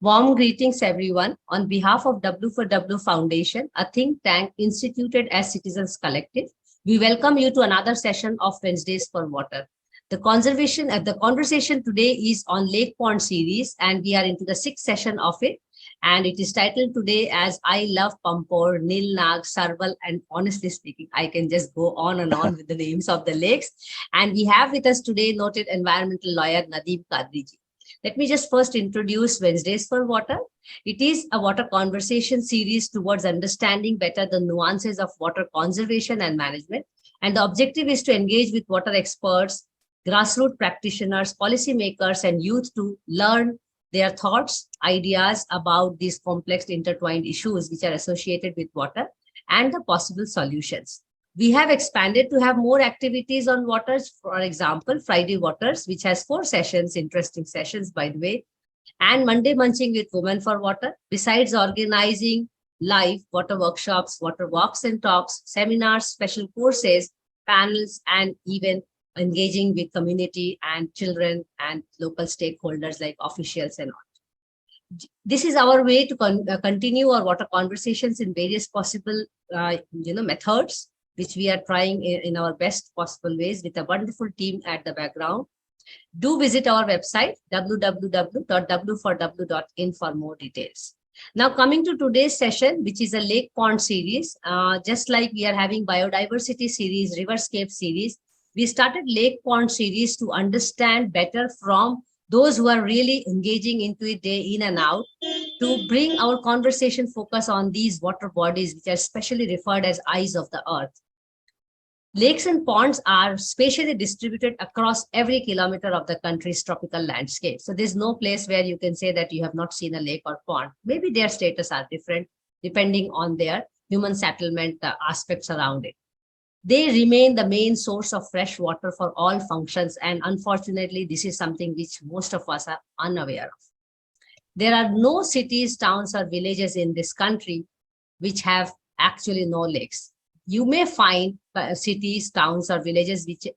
Warm greetings, everyone. On behalf of W4W Foundation, a think tank instituted as Citizens Collective, we welcome you to another session of Wednesdays for Water. The conversation today is on Lake Pond series, and we are into the sixth session of it. And it is titled today as I Love Pampore, Nilnag, Sarbal, and honestly speaking, I can just go on and on with the names of the lakes. And we have with us today noted environmental lawyer Nadeem Qadri. Let me just first introduce Wednesdays for Water. It is a water conversation series towards understanding better the nuances of water conservation and management. And the objective is to engage with water experts, grassroots practitioners, policymakers, and youth to learn their thoughts, ideas about these complex intertwined issues which are associated with water and the possible solutions. We have expanded to have more activities on waters. For example, Friday Waters, which has 4 sessions, interesting sessions, by the way, and Monday Munching with Women for Water, besides organizing live water workshops, water walks and talks, seminars, special courses, panels, and even engaging with community and children and local stakeholders like officials and all. This is our way to continue our water conversations in various possible methods, which we are trying in our best possible ways with a wonderful team at the background. Do visit our website, www.w4w.in for more details. Now, coming to today's session, which is a Lake Pond series, just like we are having biodiversity series, riverscape series, we started Lake Pond series to understand better from those who are really engaging into it day in and out, to bring our conversation focus on these water bodies, which are specially referred as eyes of the earth. Lakes and ponds are spatially distributed across every kilometer of the country's tropical landscape. So there's no place where you can say that you have not seen a lake or pond. Maybe their status are different depending on their human settlement aspects around it. They remain the main source of fresh water for all functions. And unfortunately, this is something which most of us are unaware of. There are no cities, towns, or villages in this country which have actually no lakes. You may find cities, towns, or villages which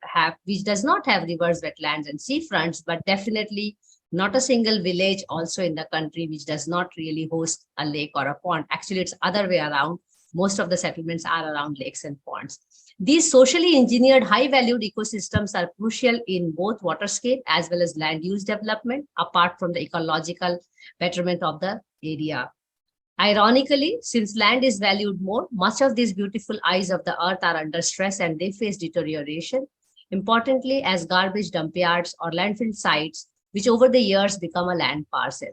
does not have rivers, wetlands, and seafronts, but definitely not a single village also in the country which does not really host a lake or a pond. Actually, it's other way around. Most of the settlements are around lakes and ponds. These socially engineered, high-valued ecosystems are crucial in both waterscape as well as land use development, apart from the ecological betterment of the area. Ironically, since land is valued more, much of these beautiful eyes of the earth are under stress and they face deterioration. Importantly, as garbage dump yards or landfill sites, which over the years become a land parcel.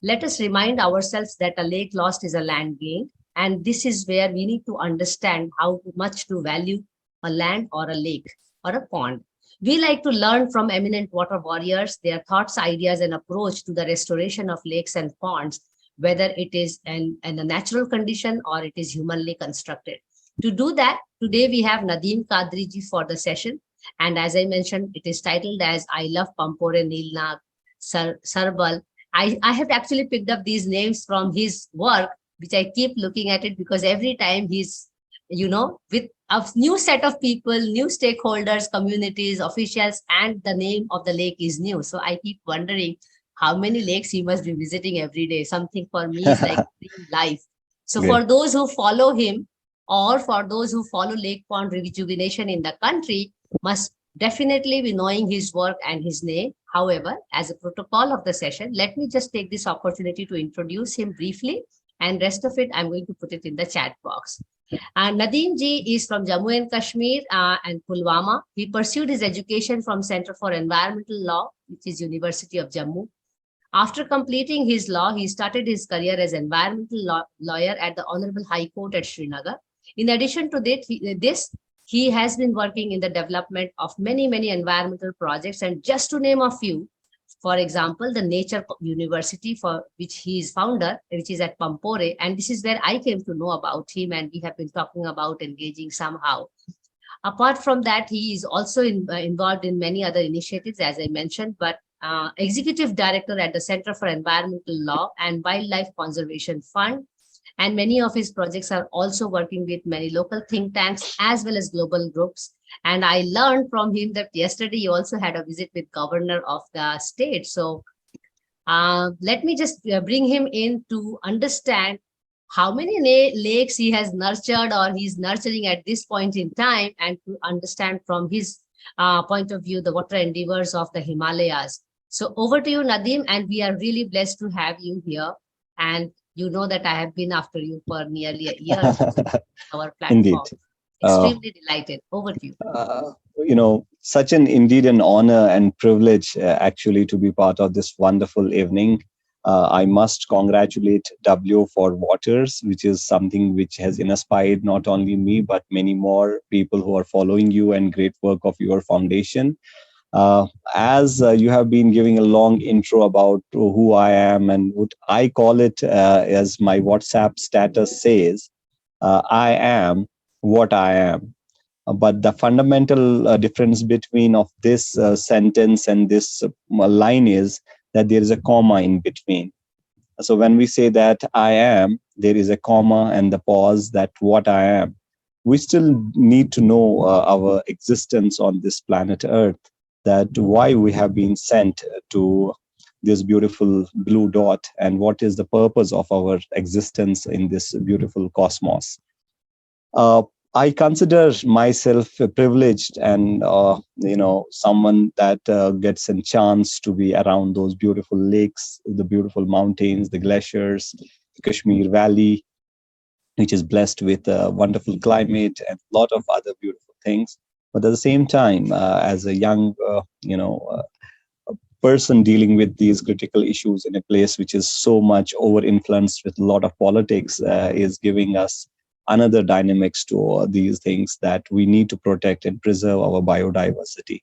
Let us remind ourselves that a lake lost is a land gained. And this is where we need to understand how much to value a land or a lake or a pond. We like to learn from eminent water warriors, their thoughts, ideas, and approach to the restoration of lakes and ponds, whether it is in a natural condition or it is humanly constructed. To do that, today we have Nadeem Qadri ji for the session. And as I mentioned, it is titled as I Love Pampore, Nilnag, Sarbal. I have actually picked up these names from his work, which I keep looking at it because every time he's, with a new set of people, new stakeholders, communities, officials, and the name of the lake is new. So I keep wondering how many lakes he must be visiting every day. Something for me is like life. So for those who follow him or for those who follow Lake Pond rejuvenation in the country, must definitely be knowing his work and his name. However, as a protocol of the session, let me just take this opportunity to introduce him briefly. And rest of it, I'm going to put it in the chat box. Nadeem ji is from Jammu and Kashmir and Pulwama. He pursued his education from Center for Environmental Law, which is University of Jammu. After completing his law, he started his career as environmental lawyer at the Honorable High Court at Srinagar. In addition to this, he has been working in the development of many, many environmental projects. And just to name a few, for example, the Nature University, for which he is founder, which is at Pampore. And this is where I came to know about him. And we have been talking about engaging somehow. Apart from that, he is also involved in many other initiatives, as I mentioned, but executive director at the Center for Environmental Law and Wildlife Conservation Fund. And many of his projects are also working with many local think tanks as well as global groups. And I learned from him that yesterday you also had a visit with governor of the state. So Let me just bring him in to understand how many lakes he has nurtured or he's nurturing at this point in time, and to understand from his point of view the water endeavors of the Himalayas. So over to you, Nadeem, and we are really blessed to have you here. And you know that I have been after you for nearly a year on our Indeed. platform. Uh, Extremely delighted. Over to you. Such an indeed an honor and privilege actually to be part of this wonderful evening. I must congratulate W for Waters, which is something which has inspired not only me but many more people who are following you and great work of your foundation. Uh, as you have been giving a long intro about who I am and what I call it, as my WhatsApp status says, I am what I am. But the fundamental difference between of this sentence and this line is that there is a comma in between. So when we say that I am, there is a comma and the pause that what I am. We still need to know our existence on this planet Earth, that why we have been sent to this beautiful blue dot and what is the purpose of our existence in this beautiful cosmos. uh, I consider myself privileged and someone that gets a chance to be around those beautiful lakes, the beautiful mountains, the glaciers, the Kashmir Valley, which is blessed with a wonderful climate and a lot of other beautiful things. But at the same time, as a young, person dealing with these critical issues in a place which is so much over influenced with a lot of politics is giving us another dynamics to these things that we need to protect and preserve our biodiversity.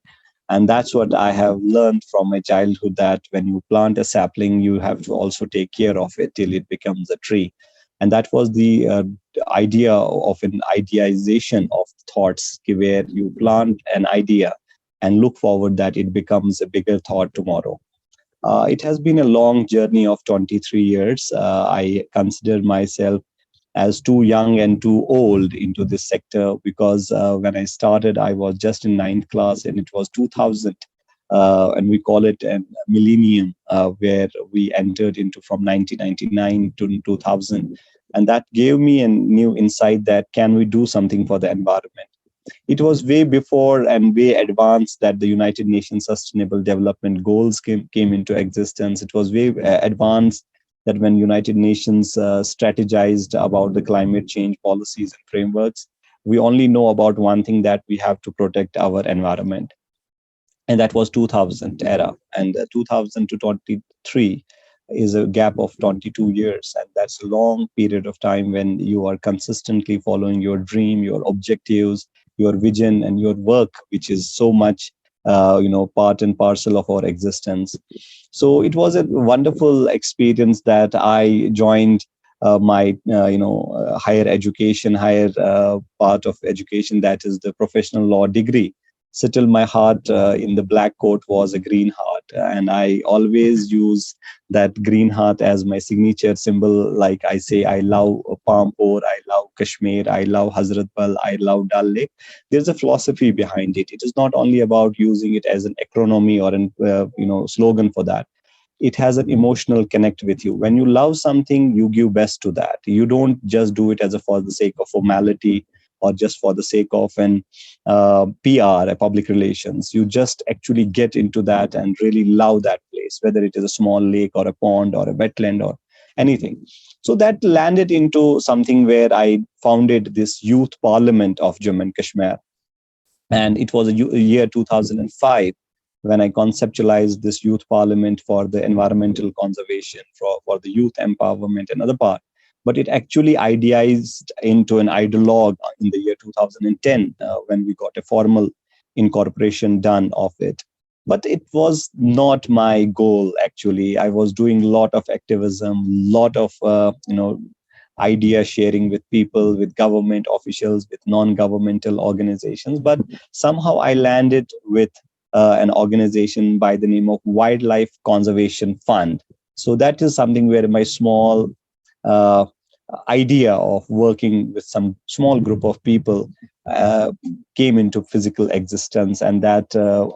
And that's what I have learned from my childhood, that when you plant a sapling you have to also take care of it till it becomes a tree. And that was the idea of an idealization of thoughts, where you plant an idea and look forward that it becomes a bigger thought tomorrow. It has been a long journey of 23 years. I consider myself as too young and too old into this sector, because when I started, I was just in ninth class and it was 2000. And we call it a millennium, where we entered into from 1999 to 2000. And that gave me a new insight that can we do something for the environment. It was way before and way advanced that the United Nations Sustainable Development Goals came into existence. It was way advanced that when United Nations strategized about the climate change policies and frameworks, we only know about one thing, that we have to protect our environment. And that was 2000 era. And 2000 to 23 is a gap of 22 years, and that's a long period of time when you are consistently following your dream, your objectives, your vision, and your work, which is so much part and parcel of our existence. So it was a wonderful experience that I joined my higher education, higher part of education, that is the professional law degree. Settle my heart in the black coat was a green heart, and I always use that green heart as my signature symbol. Like I say, I love Pampore, I love Kashmir, I love Hazrat Bal, I love Dal Lake. There's a philosophy behind it. It is not only about using it as an acronym or an slogan for that. It has an emotional connect with you. When you love something, you give best to that. You don't just do it as a for the sake of formality or just for the sake of an PR, a public relations. You just actually get into that and really love that place, whether it is a small lake or a pond or a wetland or anything. So that landed into something where I founded this youth parliament of Jammu and Kashmir. And it was a year 2005 when I conceptualized this youth parliament for the environmental conservation, for the youth empowerment and other part. But it actually idealized into an ideologue in the year 2010 when we got a formal incorporation done of it. But it was not my goal actually. I was doing a lot of activism, lot of idea sharing with people, with government officials, with non-governmental organizations. But somehow I landed with an organization by the name of Wildlife Conservation Fund. So that is something where my small uh, idea of working with some small group of people uh, came into physical existence, and that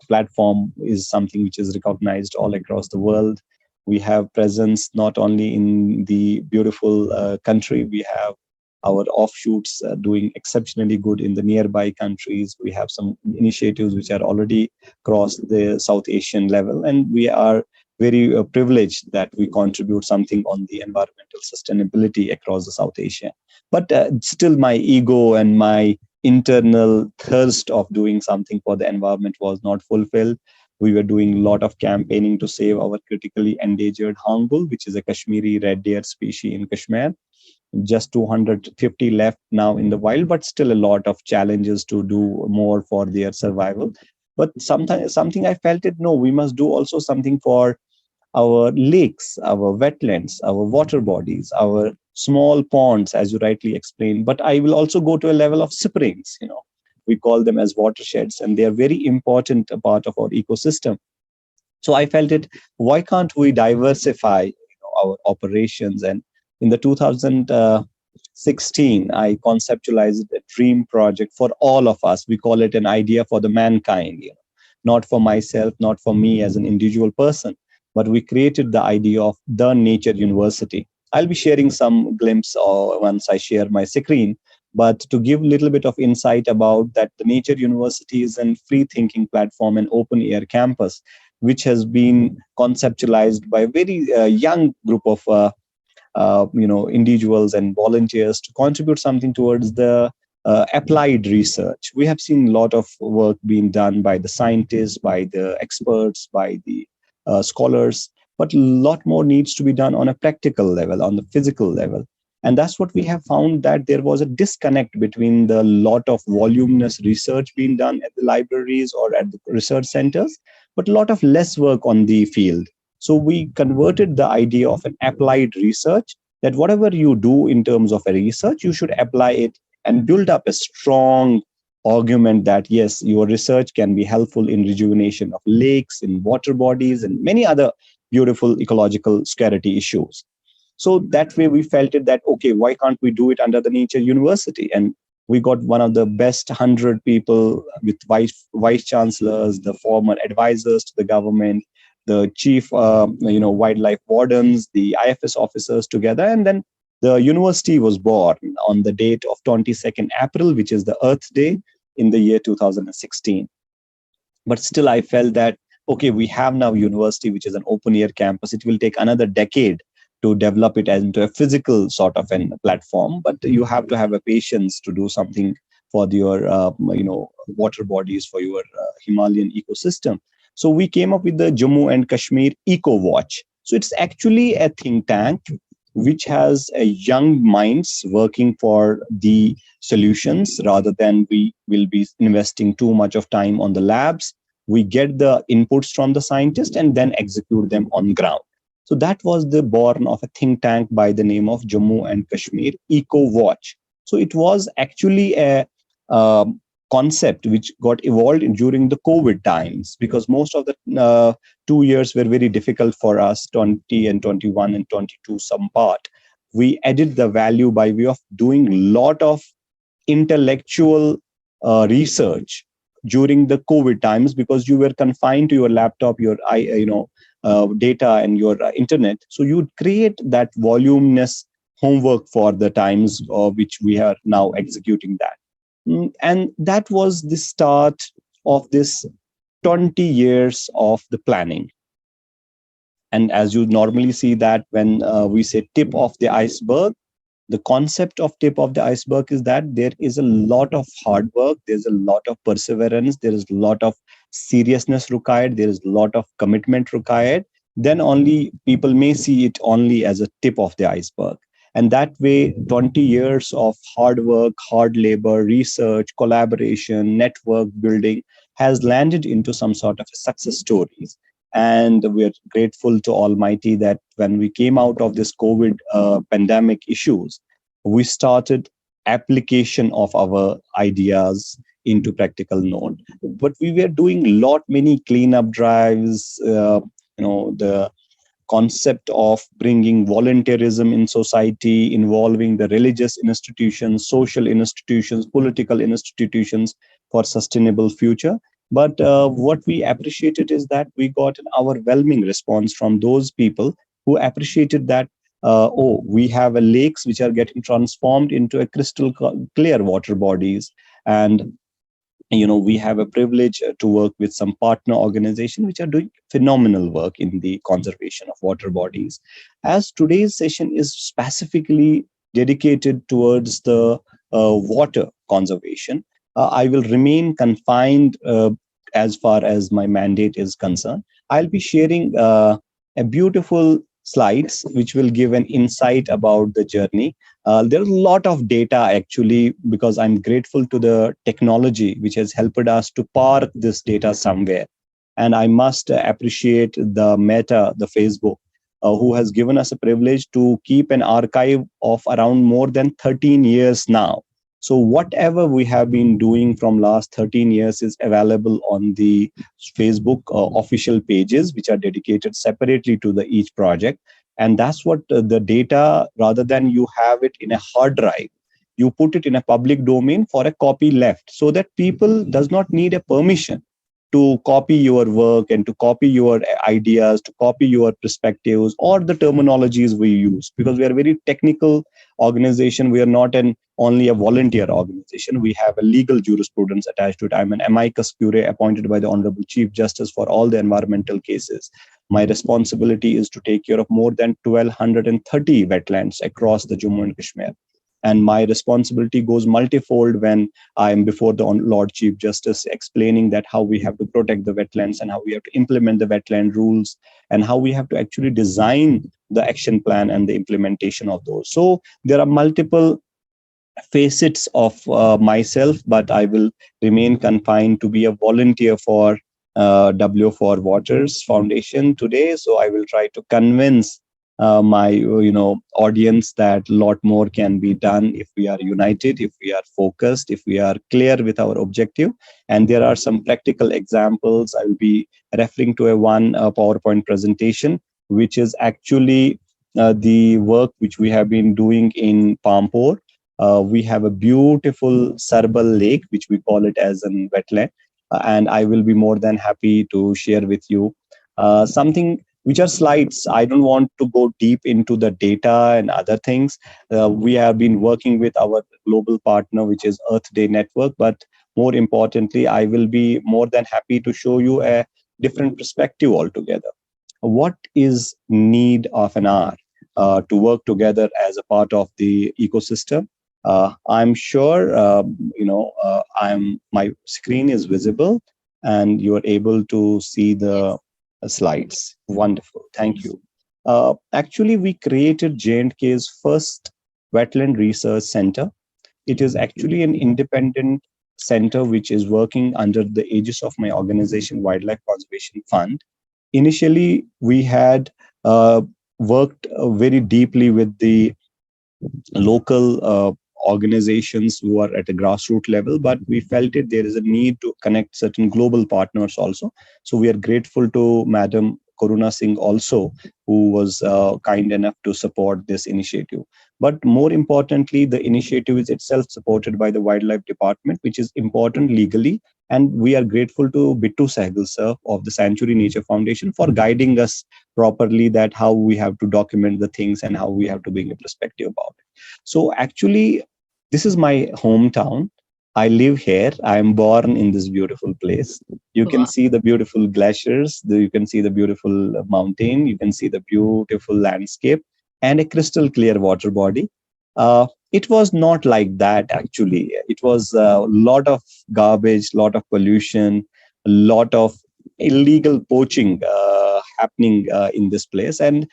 platform is something which is recognized all across the world. We have presence not only in the beautiful country, we have our offshoots doing exceptionally good in the nearby countries. We have some initiatives which are already crossed the South Asian level, and we are very privileged that we contribute something on the environmental sustainability across the South Asia. But still, my ego and my internal thirst of doing something for the environment was not fulfilled. We were doing a lot of campaigning to save our critically endangered hornbill, which is a Kashmiri red deer species in Kashmir. Just 250 left now in the wild, but still a lot of challenges to do more for their survival. But sometimes something I felt it, no, we must do also something for our lakes, our wetlands, our water bodies, our small ponds, as you rightly explained. But I will also go to a level of springs. We call them as watersheds, and they are very important part of our ecosystem. So I felt it. Why can't we diversify, our operations? And in the 2016, I conceptualized a dream project for all of us. We call it an idea for the mankind. Not for myself, not for me as an individual person, but we created the idea of the Nature University. I'll be sharing some glimpse once I share my screen. But to give a little bit of insight about that, the Nature University is a free thinking platform and open air campus, which has been conceptualized by a very young group of individuals and volunteers to contribute something towards the applied research. We have seen a lot of work being done by the scientists, by the experts, by the scholars, but a lot more needs to be done on a practical level, on the physical level. And that's what we have found, that there was a disconnect between the lot of voluminous research being done at the libraries or at the research centers, but a lot of less work on the field. So we converted the idea of an applied research, that whatever you do in terms of a research, you should apply it and build up a strong argument that yes, your research can be helpful in rejuvenation of lakes, in water bodies, and many other beautiful ecological scarcity issues. So that way we felt it that, okay, why can't we do it under the Nature University? And we got one of the best 100 people with vice chancellors, the former advisors to the government, the chief, wildlife wardens, the IFS officers together. And then the university was born on the date of 22nd April, which is the Earth Day in the year 2016. But still, I felt that, okay, we have now university, which is an open air campus. It will take another decade to develop it into a physical sort of a platform, but you have to have a patience to do something for your water bodies, for your Himalayan ecosystem. So we came up with the Jammu and Kashmir Eco Watch. So it's actually a think tank which has a young minds working for the solutions, rather than we will be investing too much of time on the labs. We get the inputs from the scientists and then execute them on ground. So that was the born of a think tank by the name of Jammu and Kashmir Eco Watch. So it was actually a concept which got evolved during the COVID times, because most of the 2 years were very difficult for us, 20 and 21 and 22, some part. We added the value by way of doing a lot of intellectual research during the COVID times, because you were confined to your laptop, your data and your internet. So you create that voluminous homework for the times which we are now executing that. And that was the start of this 20 years of the planning. And as you normally see that when we say tip of the iceberg, the concept of tip of the iceberg is that there is a lot of hard work, there's a lot of perseverance, there is a lot of seriousness required, there is a lot of commitment required. Then only people may see it only as a tip of the iceberg. And that way, 20 years of hard work, hard labor, research, collaboration, network building has landed into some sort of success stories. And we're grateful to Almighty that when we came out of this COVID pandemic issues, we started application of our ideas into practical node. But we were doing many cleanup drives, the concept of bringing volunteerism in society, involving the religious institutions, social institutions, political institutions for sustainable future. But what we appreciated is that we got an overwhelming response from those people who appreciated that, oh, we have a lakes which are getting transformed into a crystal clear water bodies. And we have a privilege to work with some partner organizations which are doing phenomenal work in the conservation of water bodies. As today's session is specifically dedicated towards the water conservation, I will remain confined as far as my mandate is concerned. I'll be sharing a beautiful slides which will give an insight about the journey. There's a lot of data actually, because I'm grateful to the technology which has helped us to park this data somewhere. And I must appreciate the Meta, the Facebook, who has given us a privilege to keep an archive of around more than 13 years now. So whatever we have been doing from last 13 years is available on the Facebook official pages, which are dedicated separately to the each project. And that's what the data, rather than you have it in a hard drive, you put it in a public domain for a copy left, so that people does not need a permission to copy your work and to copy your ideas, to copy your perspectives or the terminologies we use, because we are a very technical organization. We are not an only a volunteer organization. We have a legal jurisprudence attached to it. I'm an amicus curiae appointed by the Honorable Chief Justice for all the environmental cases. My responsibility is to take care of more than 1,230 wetlands across the Jammu and Kashmir. And my responsibility goes multifold when I am before the Lord Chief Justice explaining that how we have to protect the wetlands and how we have to implement the wetland rules and how we have to actually design the action plan and the implementation of those. So there are multiple facets of myself, but I will remain confined to be a volunteer for W for Waters Foundation today. So I will try to convince my audience that a lot more can be done if we are united, if we are focused, if we are clear with our objective. And there are some practical examples. I will be referring to a one PowerPoint presentation, which is actually the work which we have been doing in Pampore. We have a beautiful Sarbal lake, which we call it as a wetland. And I will be more than happy to share with you something which are slides. I don't want to go deep into the data and other things. We have been working with our global partner, which is Earth Day Network. But more importantly, I will be more than happy to show you a different perspective altogether. What is need of an hour to work together as a part of the ecosystem? I'm sure I'm my screen is visible and you are able to see the Yes. slides. Wonderful, thank you. Actually, we created J&K's first wetland research center. It is actually an independent center which is working under the aegis of my organization, Wildlife Conservation Fund. Initially, we had worked very deeply with the local organizations who are at a grassroots level, but we felt it there is a need to connect certain global partners also. So we are grateful to Madam Karuna Singh also, who was kind enough to support this initiative. But more importantly, the initiative is itself supported by the Wildlife Department, which is important legally. And we are grateful to Bittu Sehgal sir of the Sanctuary Nature Foundation for guiding us properly that how we have to document the things and how we have to bring a perspective about it. So actually, this is my hometown. I live here. I am born in this beautiful place. You can Wow. see the beautiful glaciers. You can see the beautiful mountain. You can see the beautiful landscape and a crystal clear water body. It was not like that actually. It was a lot of garbage, lot of pollution, a lot of illegal poaching happening in this place. And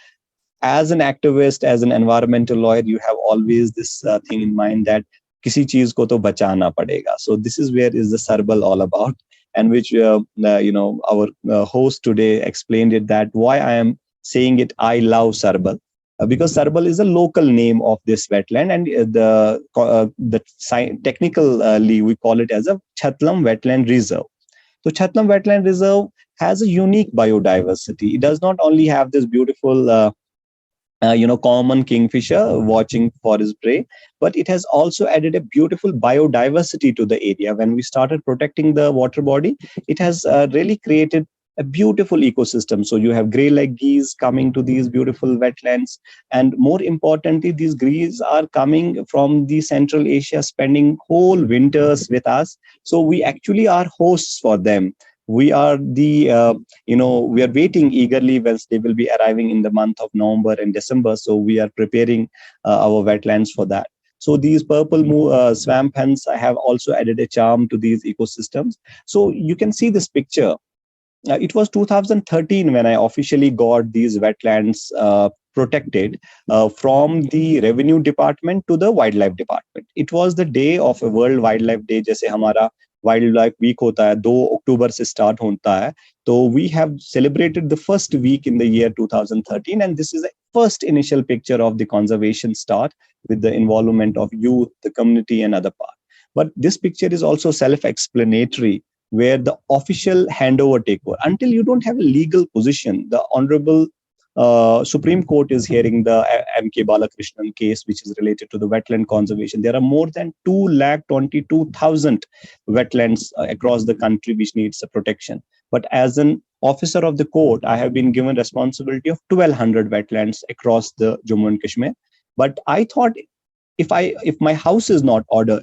as an activist, as an environmental lawyer, you have always this thing in mind that किसी चीज को तो बचाना पड़ेगा. So this is where is the Sarbal all about, and which our host today explained it that why I am saying it. I love Sarbal. Because Sarbal is a local name of this wetland, and technically we call it as a Chatlam Wetland Reserve. So Chatlam Wetland Reserve has a unique biodiversity. It does not only have this beautiful common kingfisher watching for his prey, but it has also added a beautiful biodiversity to the area. When we started protecting the water body, it has really created a beautiful ecosystem. So you have gray leg geese coming to these beautiful wetlands, and more importantly, these geese are coming from the Central Asia, spending whole winters with us. So we actually are hosts for them. We are the we are waiting eagerly when they will be arriving in the month of November and December. So we are preparing our wetlands for that. So these purple swamp hens have also added a charm to these ecosystems. So you can see this picture. It was 2013 when I officially got these wetlands protected from the revenue department to the wildlife department. It was the day of a World Wildlife Day, जैसे हमारा wild week होता है 2 अक्टूबर से start होता है. So we have celebrated the first week in the year 2013, and this is a first initial picture of the conservation start with the involvement of youth, the community, and other part. But this picture is also self-explanatory, where the official handover takeover, until you don't have a legal position. The honorable Supreme Court is hearing the M.K. Balakrishnan case, which is related to the wetland conservation. There are more than 222,000 wetlands across the country which needs a protection. But as an officer of the court, I have been given responsibility of 1,200 wetlands across the Jammu and Kashmir. But I thought, if my house is not order,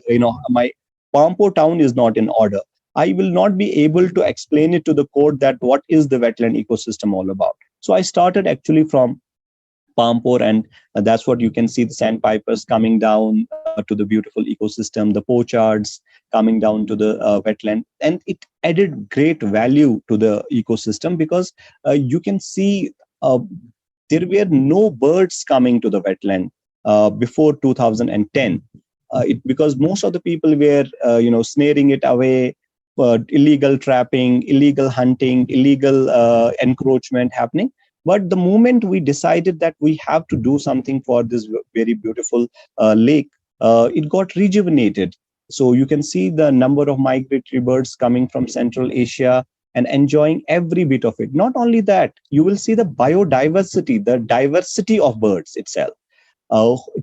my Pampore town is not in order, I will not be able to explain it to the court that what is the wetland ecosystem all about. So I started actually from Pampore, and that's what you can see, the sandpipers coming down to the beautiful ecosystem, the pochards coming down to the wetland, and it added great value to the ecosystem because you can see there were no birds coming to the wetland before 2010. Because most of the people were snaring it away, illegal trapping, illegal hunting, illegal encroachment happening. But the moment we decided that we have to do something for this very beautiful lake, it got rejuvenated. So you can see the number of migratory birds coming from Central Asia and enjoying every bit of it. Not only that, you will see the biodiversity, the diversity of birds itself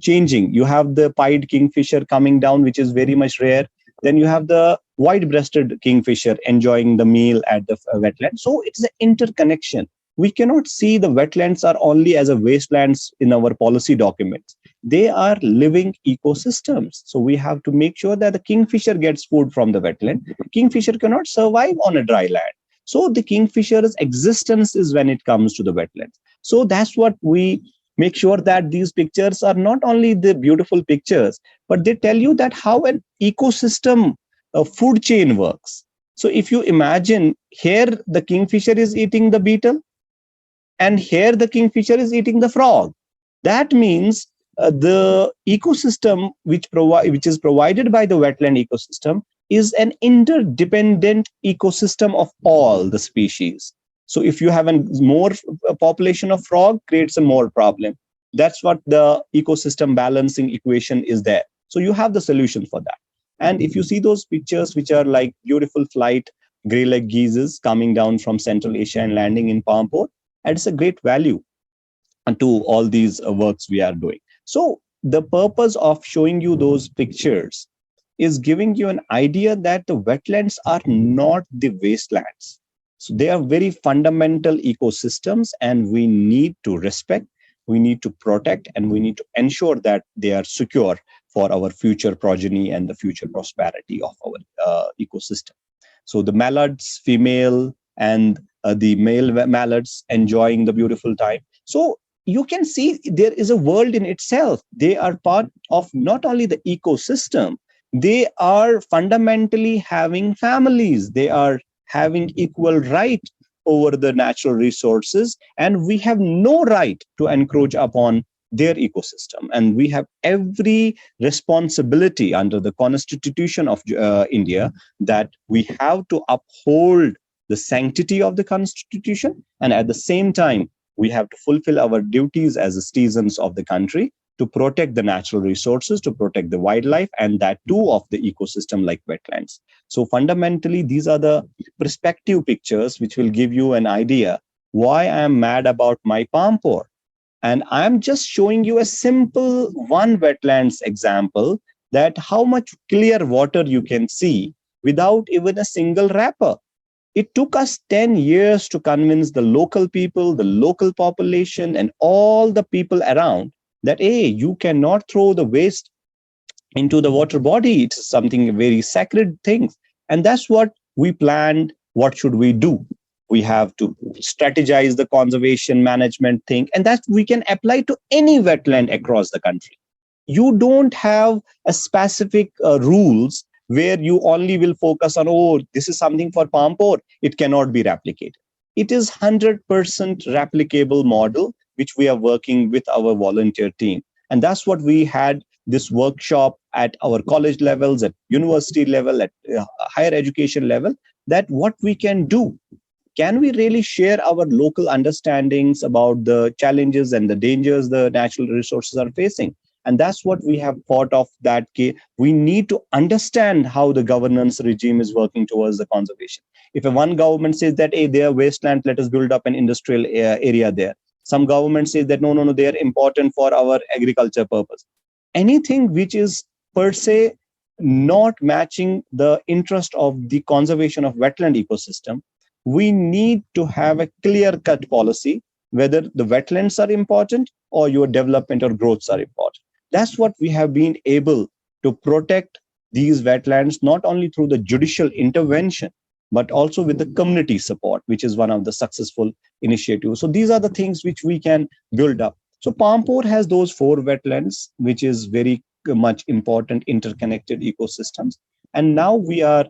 changing. You have the pied kingfisher coming down, which is very much rare. Then you have the white-breasted kingfisher enjoying the meal at the wetland. So it's an interconnection. We cannot see the wetlands are only as a wastelands in our policy documents. They are living ecosystems. So we have to make sure that the kingfisher gets food from the wetland. Kingfisher cannot survive on a dry land. So the kingfisher's existence is when it comes to the wetlands. So that's what we make sure, that these pictures are not only the beautiful pictures, but they tell you that how an ecosystem food chain works. So if you imagine, here the kingfisher is eating the beetle, and here the kingfisher is eating the frog. That means the ecosystem which is provided by the wetland ecosystem is an interdependent ecosystem of all the species. So if you have a more population of frog, creates a more problem. That's what the ecosystem balancing equation is there. So you have the solution for that. And if you see those pictures, which are like beautiful flight gray leg geese coming down from Central Asia and landing in Pampore, and it's a great value to all these works we are doing. So the purpose of showing you those pictures is giving you an idea that the wetlands are not the wastelands. So they are very fundamental ecosystems, and we need to respect, we need to protect, and we need to ensure that they are secure for our future progeny and the future prosperity of our ecosystem. So the mallards, female, and the male mallards enjoying the beautiful time. So you can see there is a world in itself. They are part of not only the ecosystem, they are fundamentally having families. They are having equal right over the natural resources, and we have no right to encroach upon their ecosystem. And we have every responsibility under the Constitution of India that we have to uphold the sanctity of the Constitution, and at the same time, we have to fulfill our duties as citizens of the country to protect the natural resources, to protect the wildlife, and that too of the ecosystem like wetlands. So fundamentally, these are the perspective pictures which will give you an idea why I am mad about my Pampore. And I'm just showing you a simple one wetlands example, that how much clear water you can see without even a single wrapper. It took us 10 years to convince the local people, the local population, and all the people around that, hey, you cannot throw the waste into the water body. It's something very sacred things. And that's what we planned. What should we do? We have to strategize the conservation management thing, and that we can apply to any wetland across the country. You don't have a specific rules where you only will focus on, oh, this is something for Pampore, it cannot be replicated. It is 100% replicable model which we are working with our volunteer team. And that's what we had this workshop at our college levels, at university level, at higher education level, that what we can do. Can we really share our local understandings about the challenges and the dangers the natural resources are facing? And that's what we have thought of, that we need to understand how the governance regime is working towards the conservation. If a one government says that, hey, they are wasteland, let us build up an industrial area there. Some government says that, no, no, no, they are important for our agriculture purpose. Anything which is per se not matching the interest of the conservation of wetland ecosystem, we need to have a clear cut policy whether the wetlands are important or your development or growths are important. That's what we have been able to protect these wetlands, not only through the judicial intervention, but also with the community support, which is one of the successful initiatives. So these are the things which we can build up. So Pampore has those 4 wetlands, which is very much important interconnected ecosystems. And now we are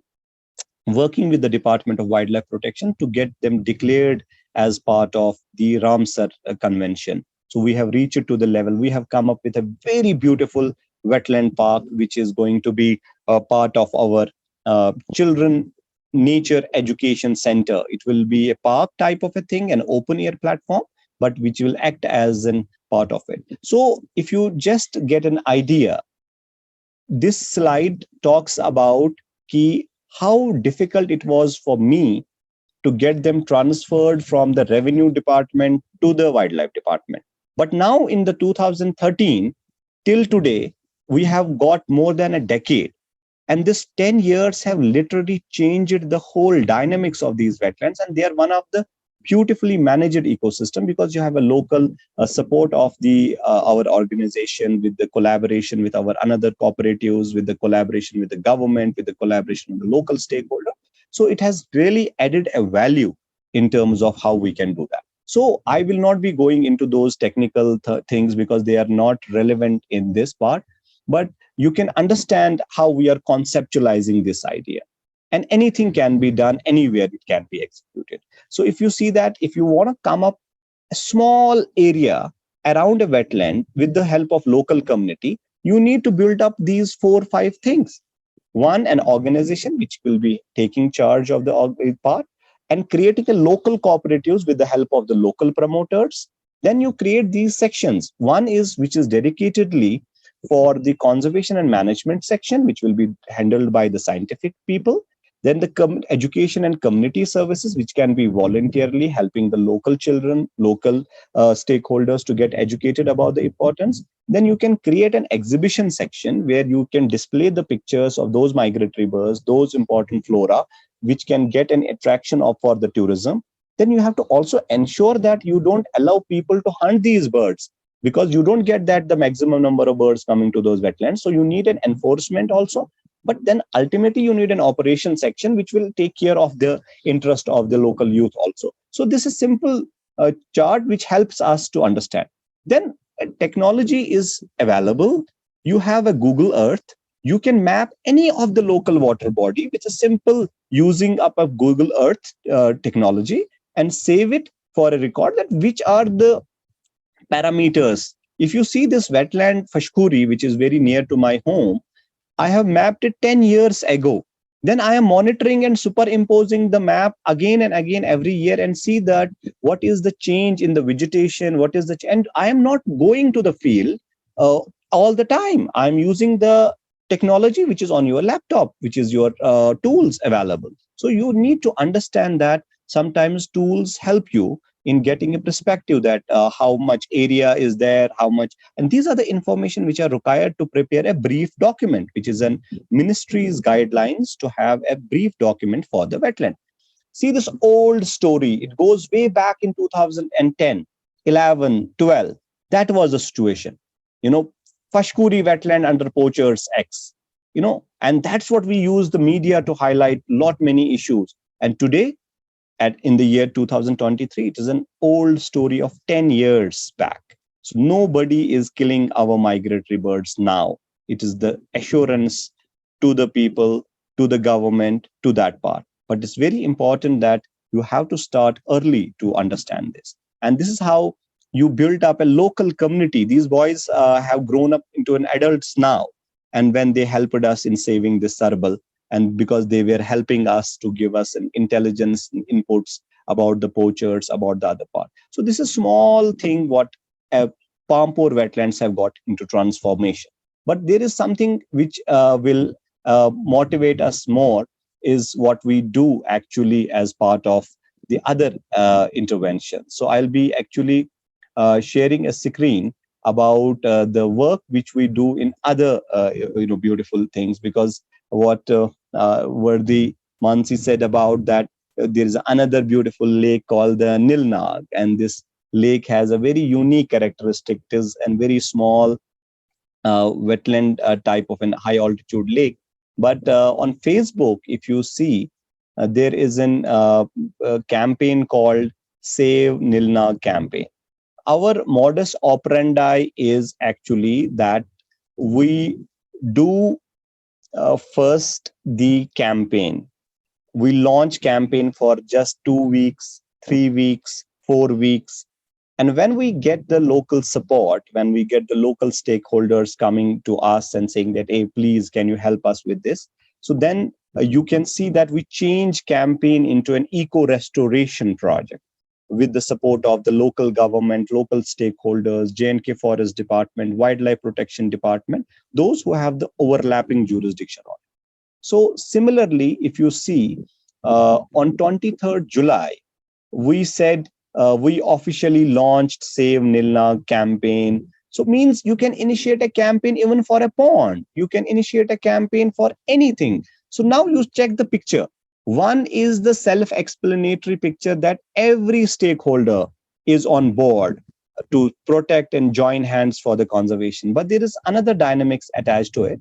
working with the Department of Wildlife Protection to get them declared as part of the Ramsar Convention. So we have reached to the level. We have come up with a very beautiful wetland park, which is going to be a part of our children nature education center. It will be a park type of a thing, an open air platform, but which will act as an part of it. So if you just get an idea, this slide talks about how difficult it was for me to get them transferred from the revenue department to the wildlife department. But now in the 2013 till today, we have got more than a decade. And this 10 years have literally changed the whole dynamics of these wetlands. And they are one of the beautifully managed ecosystem, because you have a local support of the our organization, with the collaboration with our another cooperatives, with the collaboration with the government, with the collaboration with the local stakeholder. So it has really added a value in terms of how we can do that. So I will not be going into those technical things because they are not relevant in this part, but you can understand how we are conceptualizing this idea. And anything can be done anywhere, it can be executed. So if you see that, if you want to come up a small area around a wetland with the help of local community, you need to build up these 4 or 5 things. One, an organization which will be taking charge of the part, and creating a local cooperatives with the help of the local promoters. Then you create these sections. One is which is dedicatedly for the conservation and management section, which will be handled by the scientific people. Then the education and community services, which can be voluntarily helping the local children, local stakeholders to get educated about the importance. Then you can create an exhibition section where you can display the pictures of those migratory birds, those important flora, which can get an attraction of for the tourism. Then you have to also ensure that you don't allow people to hunt these birds, because you don't get that the maximum number of birds coming to those wetlands. So you need an enforcement also. But then ultimately you need an operation section which will take care of the interest of the local youth also. So this is simple chart which helps us to understand. Then technology is available. You have a Google Earth. You can map any of the local water body with a simple using up of Google Earth technology, and save it for a record that which are the parameters. If you see this wetland Fashkuri, which is very near to my home, I have mapped it 10 years ago. Then I am monitoring and superimposing the map again and again every year, and see that what is the change in the vegetation, what is the and I am not going to the field all the time. I'm using the technology which is on your laptop, which is your tools available. So you need to understand that sometimes tools help you, in getting a perspective that how much area is there, how much, and these are the information which are required to prepare a brief document, which is an ministry's guidelines to have a brief document for the wetland. See this old story. It goes way back in 2010, 11, 12. That was the situation. You know, Pashkuri wetland under poachers X. And that's what we use the media to highlight lot many issues. And today, in the year 2023, it is an old story of 10 years back. So nobody is killing our migratory birds now. It is the assurance to the people, to the government, to that part. But it's very important that you have to start early to understand this. And this is how you build up a local community. These boys have grown up into an adults now. And when they helped us in saving this Sarbal, and because they were helping us to give us an intelligence inputs about the poachers, about the other part. So this is small thing what Pampore wetlands have got into transformation. But there is something which will motivate us more, is what we do actually as part of the other intervention. So I'll be actually sharing a screen about the work which we do in other beautiful things, because what Worthy Mansee said about that, there is another beautiful lake called the Nilnag, and this lake has a very unique characteristic. It is a very small wetland type of an high altitude lake. But on Facebook, if you see, there is a campaign called Save Nilnag campaign. Our modus operandi is actually that we do first the campaign. We launch campaign for just 2 weeks, 3 weeks, 4 weeks. And when we get the local support, when we get the local stakeholders coming to us and saying that, hey, please, can you help us with this? So then you can see that we change campaign into an eco-restoration project with the support of the local government, local stakeholders, J&K Forest Department, Wildlife Protection Department, those who have the overlapping jurisdiction on it. So similarly, if you see, on 23rd July, we said we officially launched Save Nilnag campaign. So means you can initiate a campaign even for a pond. You can initiate a campaign for anything. So now you check the picture. One is the self-explanatory picture that every stakeholder is on board to protect and join hands for the conservation. But there is another dynamics attached to it,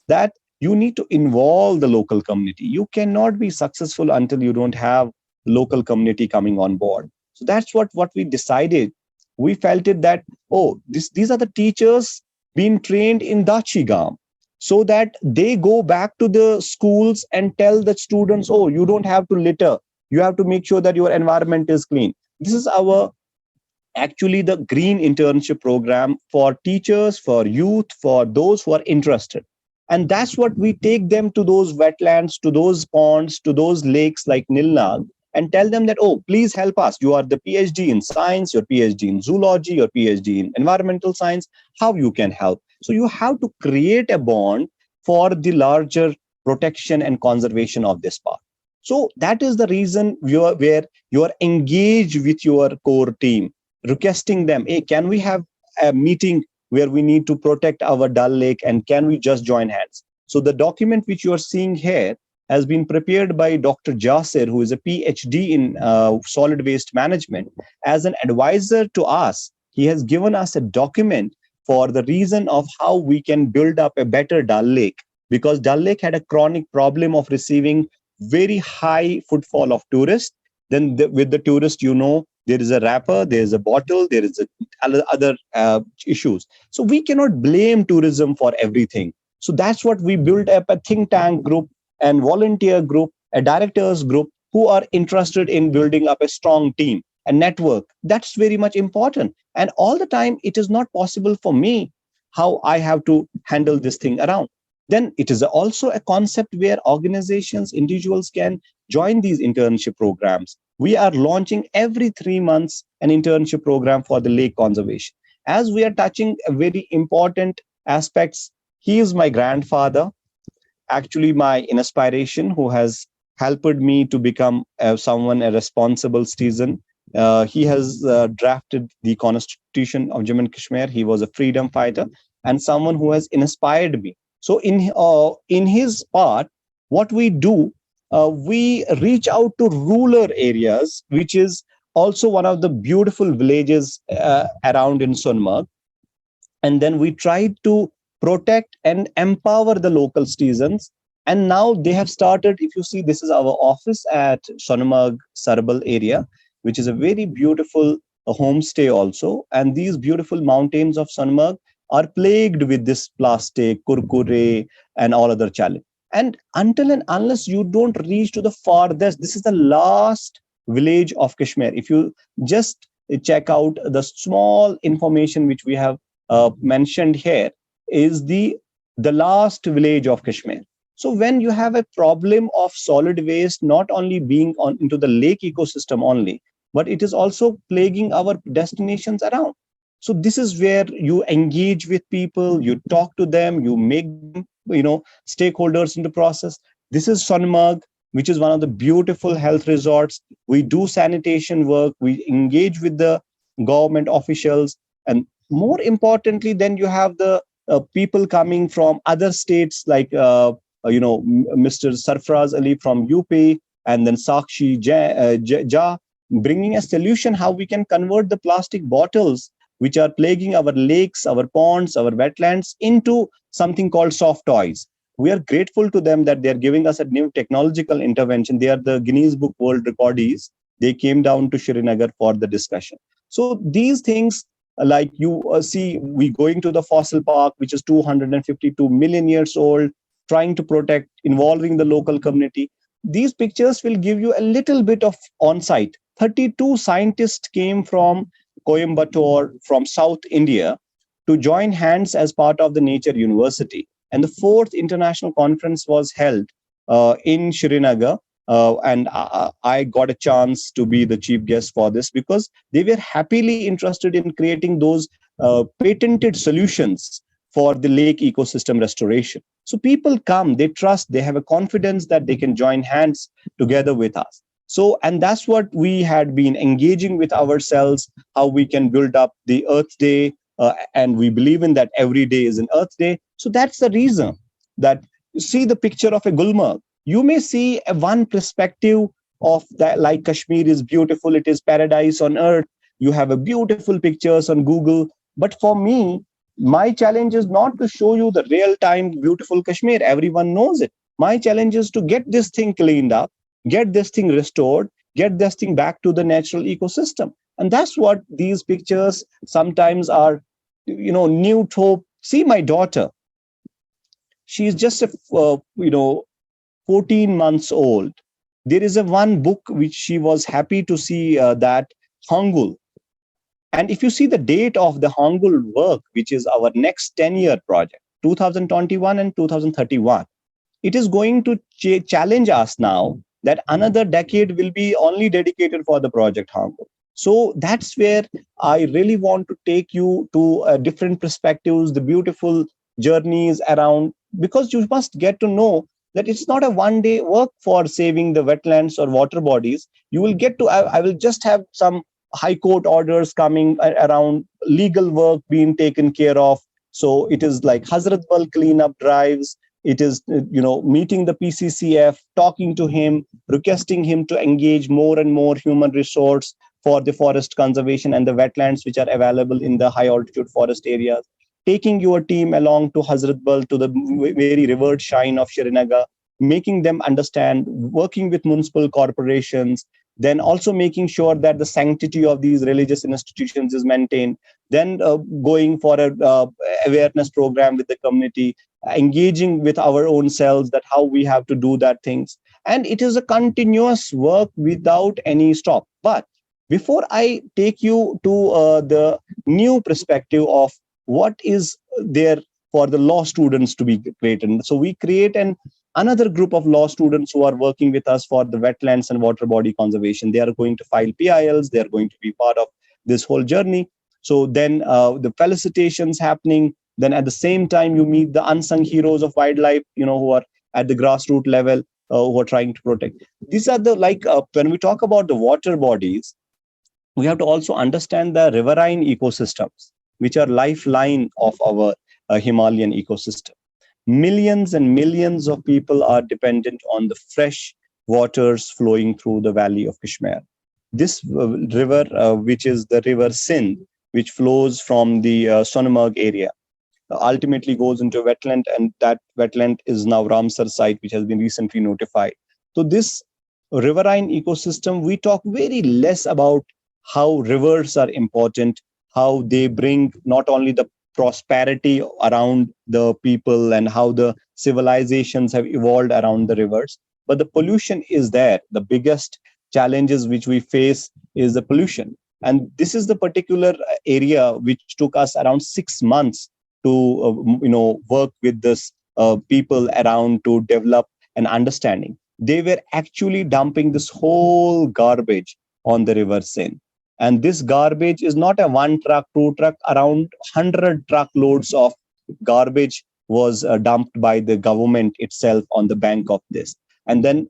that you need to involve the local community. You cannot be successful until you don't have local community coming on board. So that's what we decided. We felt it that, these are the teachers being trained in Dachigam, so that they go back to the schools and tell the students, you don't have to litter. You have to make sure that your environment is clean. This is our actually the green internship program for teachers, for youth, for those who are interested. And that's what we take them to those wetlands, to those ponds, to those lakes like Nilnag, and tell them that, please help us. You are the PhD in science, your PhD in zoology, your PhD in environmental science, how you can help. So you have to create a bond for the larger protection and conservation of this park. So that is the reason where you are engaged with your core team, requesting them, hey, can we have a meeting where we need to protect our Dal Lake, and can we just join hands? So the document which you are seeing here has been prepared by Dr. Jasir, who is a PhD in solid waste management. As an advisor to us, he has given us a document for the reason of how we can build up a better Dal Lake, because Dal Lake had a chronic problem of receiving very high footfall of tourists. Then with the tourist, there is a wrapper, there is a bottle, there is other issues. So we cannot blame tourism for everything. So that's what we built up a think tank group and volunteer group, a directors group who are interested in building up a strong team, a network. That's very much important. And all the time, it is not possible for me how I have to handle this thing around. Then it is also a concept where organizations, individuals can join these internship programs. We are launching every 3 months an internship program for the lake conservation. As we are touching a very important aspects, he is my grandfather, actually my inspiration, who has helped me to become a responsible citizen. He has drafted the Constitution of Jammu and Kashmir. He was a freedom fighter and someone who has inspired me. So in his part, what we do, we reach out to rural areas, which is also one of the beautiful villages around in Sonmarg, and then we tried to protect and empower the local citizens. And now they have started, if you see, this is our office at Sonmarg Sarbal area, which is a very beautiful homestay also. And these beautiful mountains of Sonmarg are plagued with this plastic kurkure and all other challenge. And until and unless you don't reach to the farthest, this is the last village of Kashmir. If you just check out the small information which we have mentioned here, is the last village of Kashmir. So when you have a problem of solid waste not only being on into the lake ecosystem only, but it is also plaguing our destinations around. So this is where you engage with people, you talk to them, you make them, stakeholders in the process. This is Sonmarg, which is one of the beautiful health resorts. We do sanitation work, we engage with the government officials, and more importantly, then you have the people coming from other states like Mr. Sarfraz Ali from UP, and then Sakshi Jha, bringing a solution how we can convert the plastic bottles which are plaguing our lakes, our ponds, our wetlands into something called soft toys. We are grateful to them that they are giving us a new technological intervention. They are the Guinness Book World Recordees. They came down to Srinagar for the discussion. So these things, like you see, we going to the fossil park, which is 252 million years old, trying to protect, involving the local community. These pictures will give you a little bit of on-site. 32 scientists came from Coimbatore, from South India, to join hands as part of the Nature University. And the fourth international conference was held in Srinagar. And I got a chance to be the chief guest for this because they were happily interested in creating those patented solutions for the lake ecosystem restoration. So people come, they trust, they have a confidence that they can join hands together with us. So, and that's what we had been engaging with ourselves, how we can build up the Earth Day. And we believe in that every day is an Earth Day. So that's the reason that you see the picture of a Gulmarg. You may see one perspective of that, like Kashmir is beautiful, it is paradise on earth. You have a beautiful pictures on Google. But for me, my challenge is not to show you the real time beautiful Kashmir. Everyone knows it. My challenge is to get this thing cleaned up, get this thing restored, get this thing back to the natural ecosystem. And that's what these pictures sometimes are, new hope. See my daughter, she's just a 14 months old. There is a one book which she was happy to see, that Hangul. And if you see the date of the Hangul work, which is our next 10-year project, 2021 and 2031, it is going to challenge us now that another decade will be only dedicated for the project Hangul. So that's where I really want to take you to different perspectives, the beautiful journeys around, because you must get to know that it's not a one day work for saving the wetlands or water bodies. You will get to, I will just have some high court orders coming around, legal work being taken care of. So it is like Hazrat Bal cleanup drives. It is, meeting the PCCF, talking to him, requesting him to engage more and more human resource for the forest conservation and the wetlands which are available in the high altitude forest areas, taking your team along to Hazrat Bal, to the very revered shrine of Srinagar, making them understand, working with municipal corporations, then also making sure that the sanctity of these religious institutions is maintained, then going for a awareness program with the community, engaging with our own selves, that how we have to do that things. And it is a continuous work without any stop. But before I take you to the new perspective of what is there for the law students to be created. So we create another group of law students who are working with us for the wetlands and water body conservation. They are going to file PILs. They are going to be part of this whole journey. So then the felicitations happening. Then at the same time, you meet the unsung heroes of wildlife, who are at the grassroots level, who are trying to protect. These are the, when we talk about the water bodies, We have to also understand the riverine ecosystems, which are lifeline of our Himalayan ecosystem. Millions and millions of people are dependent on the fresh waters flowing through the valley of Kashmir. This river, which is the river Sindh, which flows from the Sonamarg area, ultimately goes into wetland, and that wetland is now Ramsar site, which has been recently notified. So this riverine ecosystem, we talk very less about how rivers are important, how they bring not only the prosperity around the people and how the civilizations have evolved around the rivers, but the pollution is there. The biggest challenges which we face is the pollution, and this is the particular area which took us around 6 months to work with this people around to develop an understanding. They were actually dumping this whole garbage on the river Seine, and this garbage is not a one truck, two truck, around 100 truckloads of garbage was dumped by the government itself on the bank of this. And then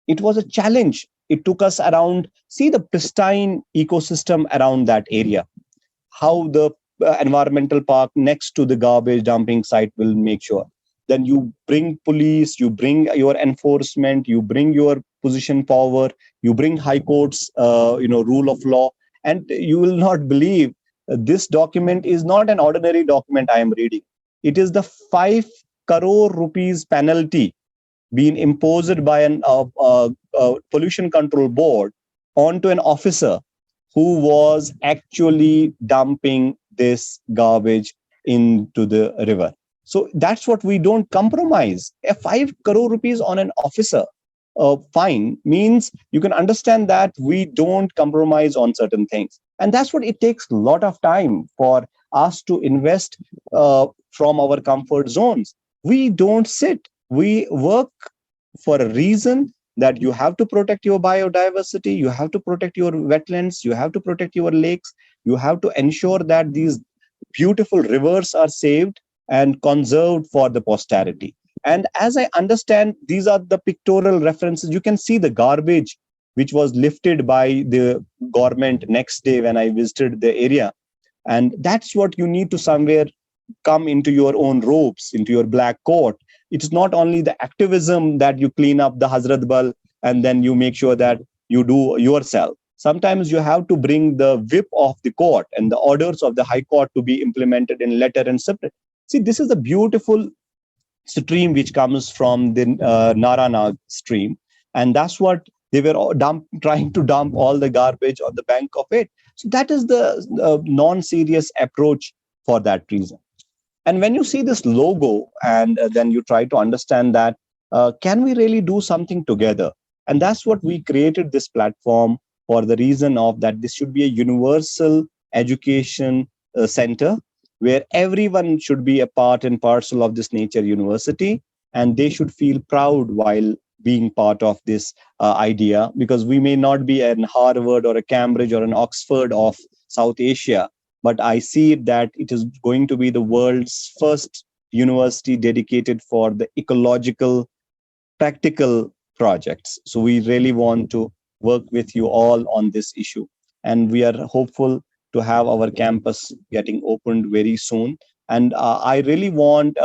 it was a challenge. It took us around, see the pristine ecosystem around that area, how the environmental park next to the garbage dumping site will make sure. Then you bring police, you bring your enforcement, you bring your position power, you bring high courts, rule of law, and you will not believe this document is not an ordinary document I am reading. It is the 5 crore rupees penalty being imposed by an pollution control board onto an officer who was actually dumping this garbage into the river. So that's what we don't compromise. A 5 crore rupees on an officer fine means you can understand that we don't compromise on certain things. And that's what it takes a lot of time for us to invest from our comfort zones. We don't sit, we work for a reason, that you have to protect your biodiversity, you have to protect your wetlands, you have to protect your lakes, you have to ensure that these beautiful rivers are saved and conserved for the posterity. And as I understand, these are the pictorial references. You can see the garbage which was lifted by the government next day when I visited the area. And that's what you need to somewhere come into your own robes, into your black coat. It's not only the activism that you clean up the Hazrat Bal and then you make sure that you do yourself. Sometimes you have to bring the whip of the court and the orders of the high court to be implemented in letter and separate. See, this is a beautiful stream which comes from the Naranag stream, and that's what they were trying to dump all the garbage on the bank of it. So that is the non-serious approach for that reason. And when you see this logo and then you try to understand that, can we really do something together? And that's what we created this platform for, the reason of that this should be a universal education center where everyone should be a part and parcel of this nature university, and they should feel proud while being part of this idea, because we may not be an Harvard or a Cambridge or an Oxford of South Asia, but I see that it is going to be the world's first university dedicated for the ecological, practical projects. So we really want to work with you all on this issue. And we are hopeful to have our campus getting opened very soon. And I really want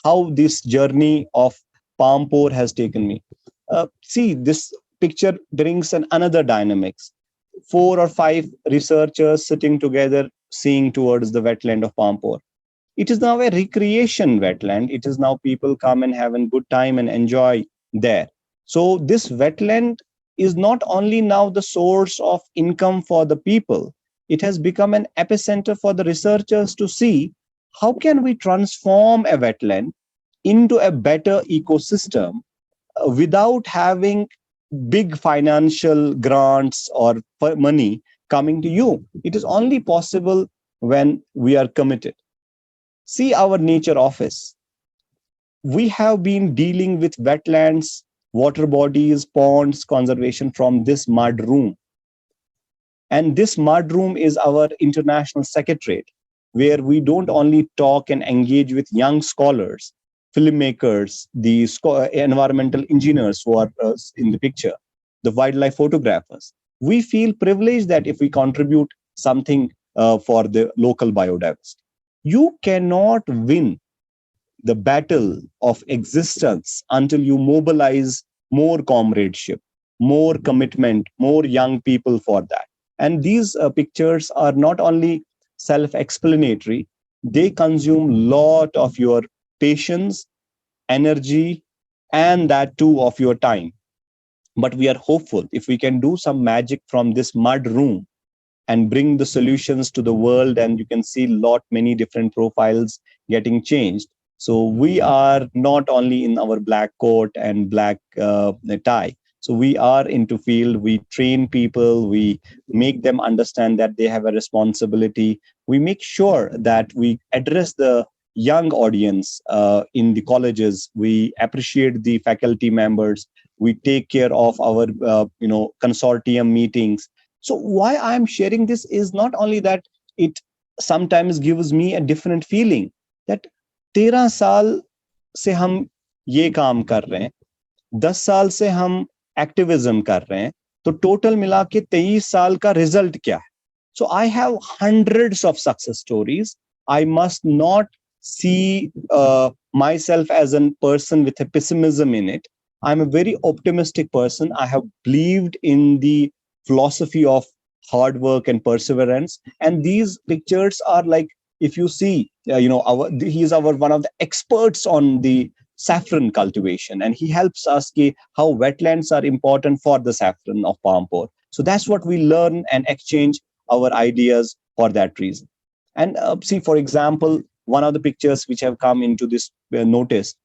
how this journey of Pampore has taken me. See, this picture brings another dynamics. 4 or 5 researchers sitting together, seeing towards the wetland of Pampore. It is now a recreation wetland. It is now people come and have a good time and enjoy there. So this wetland is not only now the source of income for the people, it has become an epicenter for the researchers to see how can we transform a wetland into a better ecosystem without having big financial grants or money coming to you. It is only possible when we are committed. See our nature office. We have been dealing with wetlands, water bodies, ponds, conservation from this mud room. And this mud room is our international secretariat, where we don't only talk and engage with young scholars, filmmakers, the environmental engineers who are in the picture, the wildlife photographers. we feel privileged that if we contribute something for the local biodiversity. You cannot win the battle of existence until you mobilize more comradeship, more commitment, more young people for that. And these pictures are not only self-explanatory, they consume lot of your patience, energy, and that too of your time. But we are hopeful if we can do some magic from this mud room and bring the solutions to the world, and you can see lot many different profiles getting changed. So we are not only in our black coat and black tie. So we are into field, we train people, we make them understand that they have a responsibility, we make sure that we address the young audience in the colleges, we appreciate the faculty members, we take care of our consortium meetings. So why I'm sharing this is not only that it sometimes gives me a different feeling that 13 साल से हम ये काम कर रहे हैं, 10 साल से हम एक्टिविज्म कर रहे हैं, तो टोटल मिला के 23 साल का रिजल्ट क्या है? So I have hundreds of success stories. I must not see myself as a person with a pessimism in it. I'm a very optimistic person. I have believed in the philosophy of hard work and perseverance. And these pictures are like, if you see, he's our one of the experts on the saffron cultivation, and he helps us how wetlands are important for the saffron of Pampore. So that's what we learn and exchange our ideas for that reason. And see, for example, one of the pictures which have come into this notice,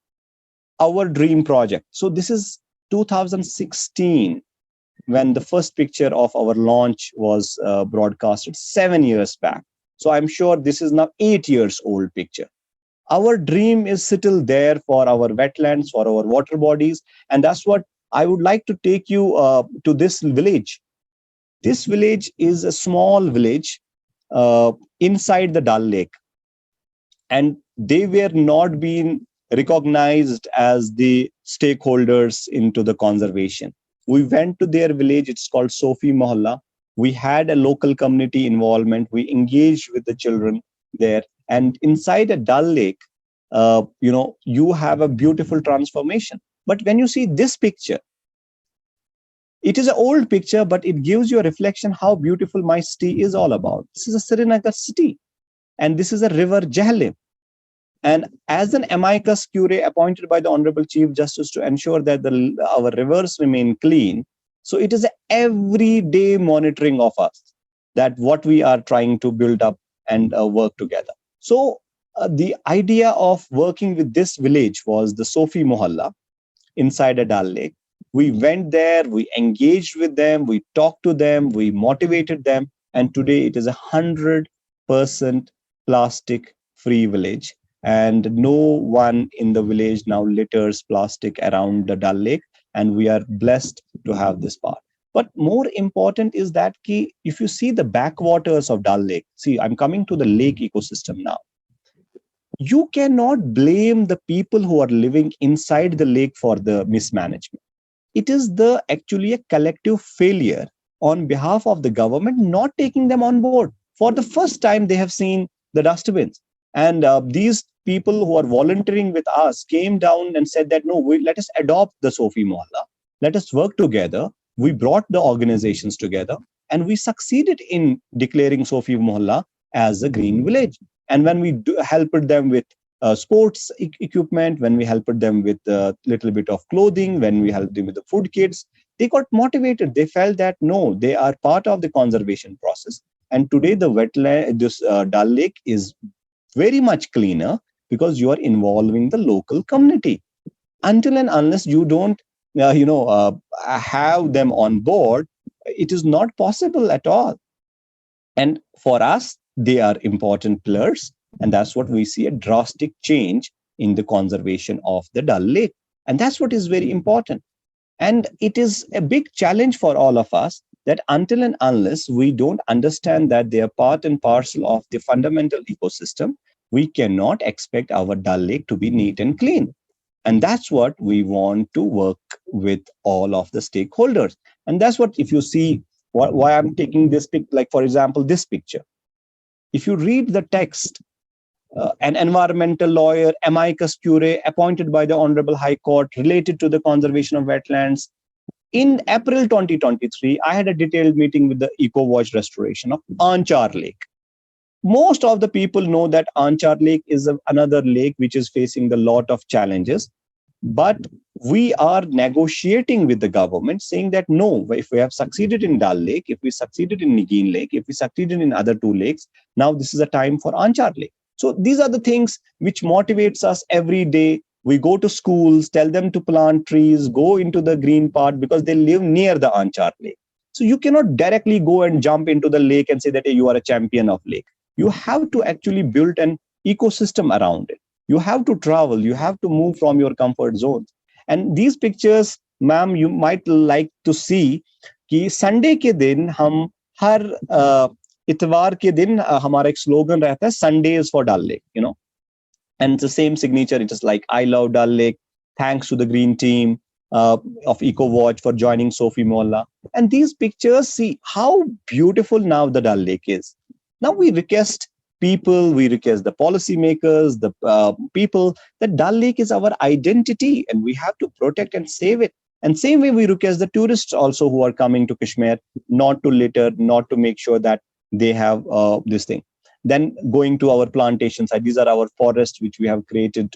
our dream project. So this is 2016 when the first picture of our launch was broadcasted 7 years back. So I'm sure this is now 8 years old picture. Our dream is still there for our wetlands, for our water bodies. And that's what I would like to take you to this village. This village is a small village inside the Dal Lake, and they were not being recognized as the stakeholders into the conservation. We went to their village, it's called Sofi Mohalla. We had a local community involvement, we engaged with the children there, and inside a Dal Lake, you have a beautiful transformation. But when you see this picture, it is an old picture, but it gives you a reflection how beautiful my city is all about. This is a Srinagar city, and this is a river Jhelum. And as an amicus curiae appointed by the Honorable Chief Justice to ensure that our rivers remain clean, so it is an everyday monitoring of us, that what we are trying to build up and work together. So the idea of working with this village was the Sofi Mohalla inside a Dal Lake. We went there, we engaged with them, we talked to them, we motivated them, and today it is 100% plastic-free village. And no one in the village now litters plastic around the Dal Lake, and we are blessed to have this part. But more important is that if you see the backwaters of Dal Lake, see, I'm coming to the lake ecosystem now. You cannot blame the people who are living inside the lake for the mismanagement. It is actually a collective failure on behalf of the government not taking them on board. For the first time, they have seen the dustbins. And these people who are volunteering with us came down and said that, no, let us adopt the Sofi Mohalla. Let us work together. We brought the organizations together, and we succeeded in declaring Sofi Mohalla as a green village. And when we helped them with sports equipment, when we helped them with a little bit of clothing, when we helped them with the food kits, they got motivated. They felt that, no, they are part of the conservation process. And today the wetland, this Dal Lake is very much cleaner because you are involving the local community. Until and unless you don't, have them on board, it is not possible at all. And for us, they are important pillars. And that's what we see, a drastic change in the conservation of the Dal Lake. And that's what is very important. And it is a big challenge for all of us that until and unless we don't understand that they are part and parcel of the fundamental ecosystem, we cannot expect our Dal Lake to be neat and clean. And that's what we want to work with all of the stakeholders. And that's what, if you see Why I'm taking this like for example, this picture. If you read the text, an environmental lawyer, amicus curiae, appointed by the Honorable High Court related to the conservation of wetlands. In April 2023, I had a detailed meeting with the EcoWatch restoration of Anchar Lake. Most of the people know that Anchar Lake is another lake which is facing a lot of challenges. But we are negotiating with the government saying that no, if we have succeeded in Dal Lake, if we succeeded in Nigin Lake, if we succeeded in other two lakes, now this is a time for Anchar Lake. So these are the things which motivates us every day. We go to schools, tell them to plant trees, go into the green part because they live near the Anchar Lake. So you cannot directly go and jump into the lake and say that hey, you are a champion of lake. You have to actually build an ecosystem around it. You have to travel, you have to move from your comfort zones. And these pictures, ma'am, you might like to see कि Sunday के दिन हम हर इतवार के दिन हमारा एक slogan रहता है Sundays for Dal Lake, you know. And it's the same signature. It is like, I love Dal Lake. Thanks to the green team of EcoWatch for joining Sophie Molla. And these pictures, see how beautiful now the Dal Lake is. Now we request people, we request the policymakers, the people, that Dal Lake is our identity and we have to protect and save it. And same way we request the tourists also who are coming to Kashmir not to litter, not to make sure that they have this thing. Then going to our plantation side, these are our forests which we have created,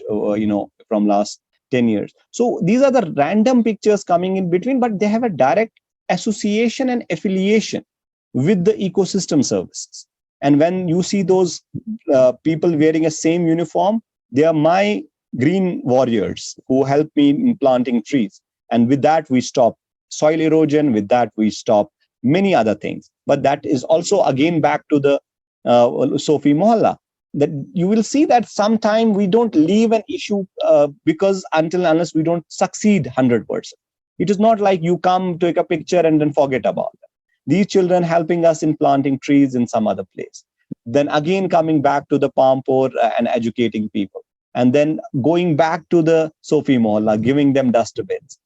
from last 10 years. So these are the random pictures coming in between, but they have a direct association and affiliation with the ecosystem services. And when you see those people wearing a same uniform, they are my green warriors who help me in planting trees. And with that, we stop soil erosion. With that, we stop many other things. But that is also again back to the Sophie Mohalla, that you will see that sometime we don't leave an issue because unless we don't succeed 100%. It is not like you come, take a picture and then forget about it. These children helping us in planting trees in some other place. Then again coming back to the Pampore and educating people. And then going back to the Sophie Mohalla, giving them dustbins.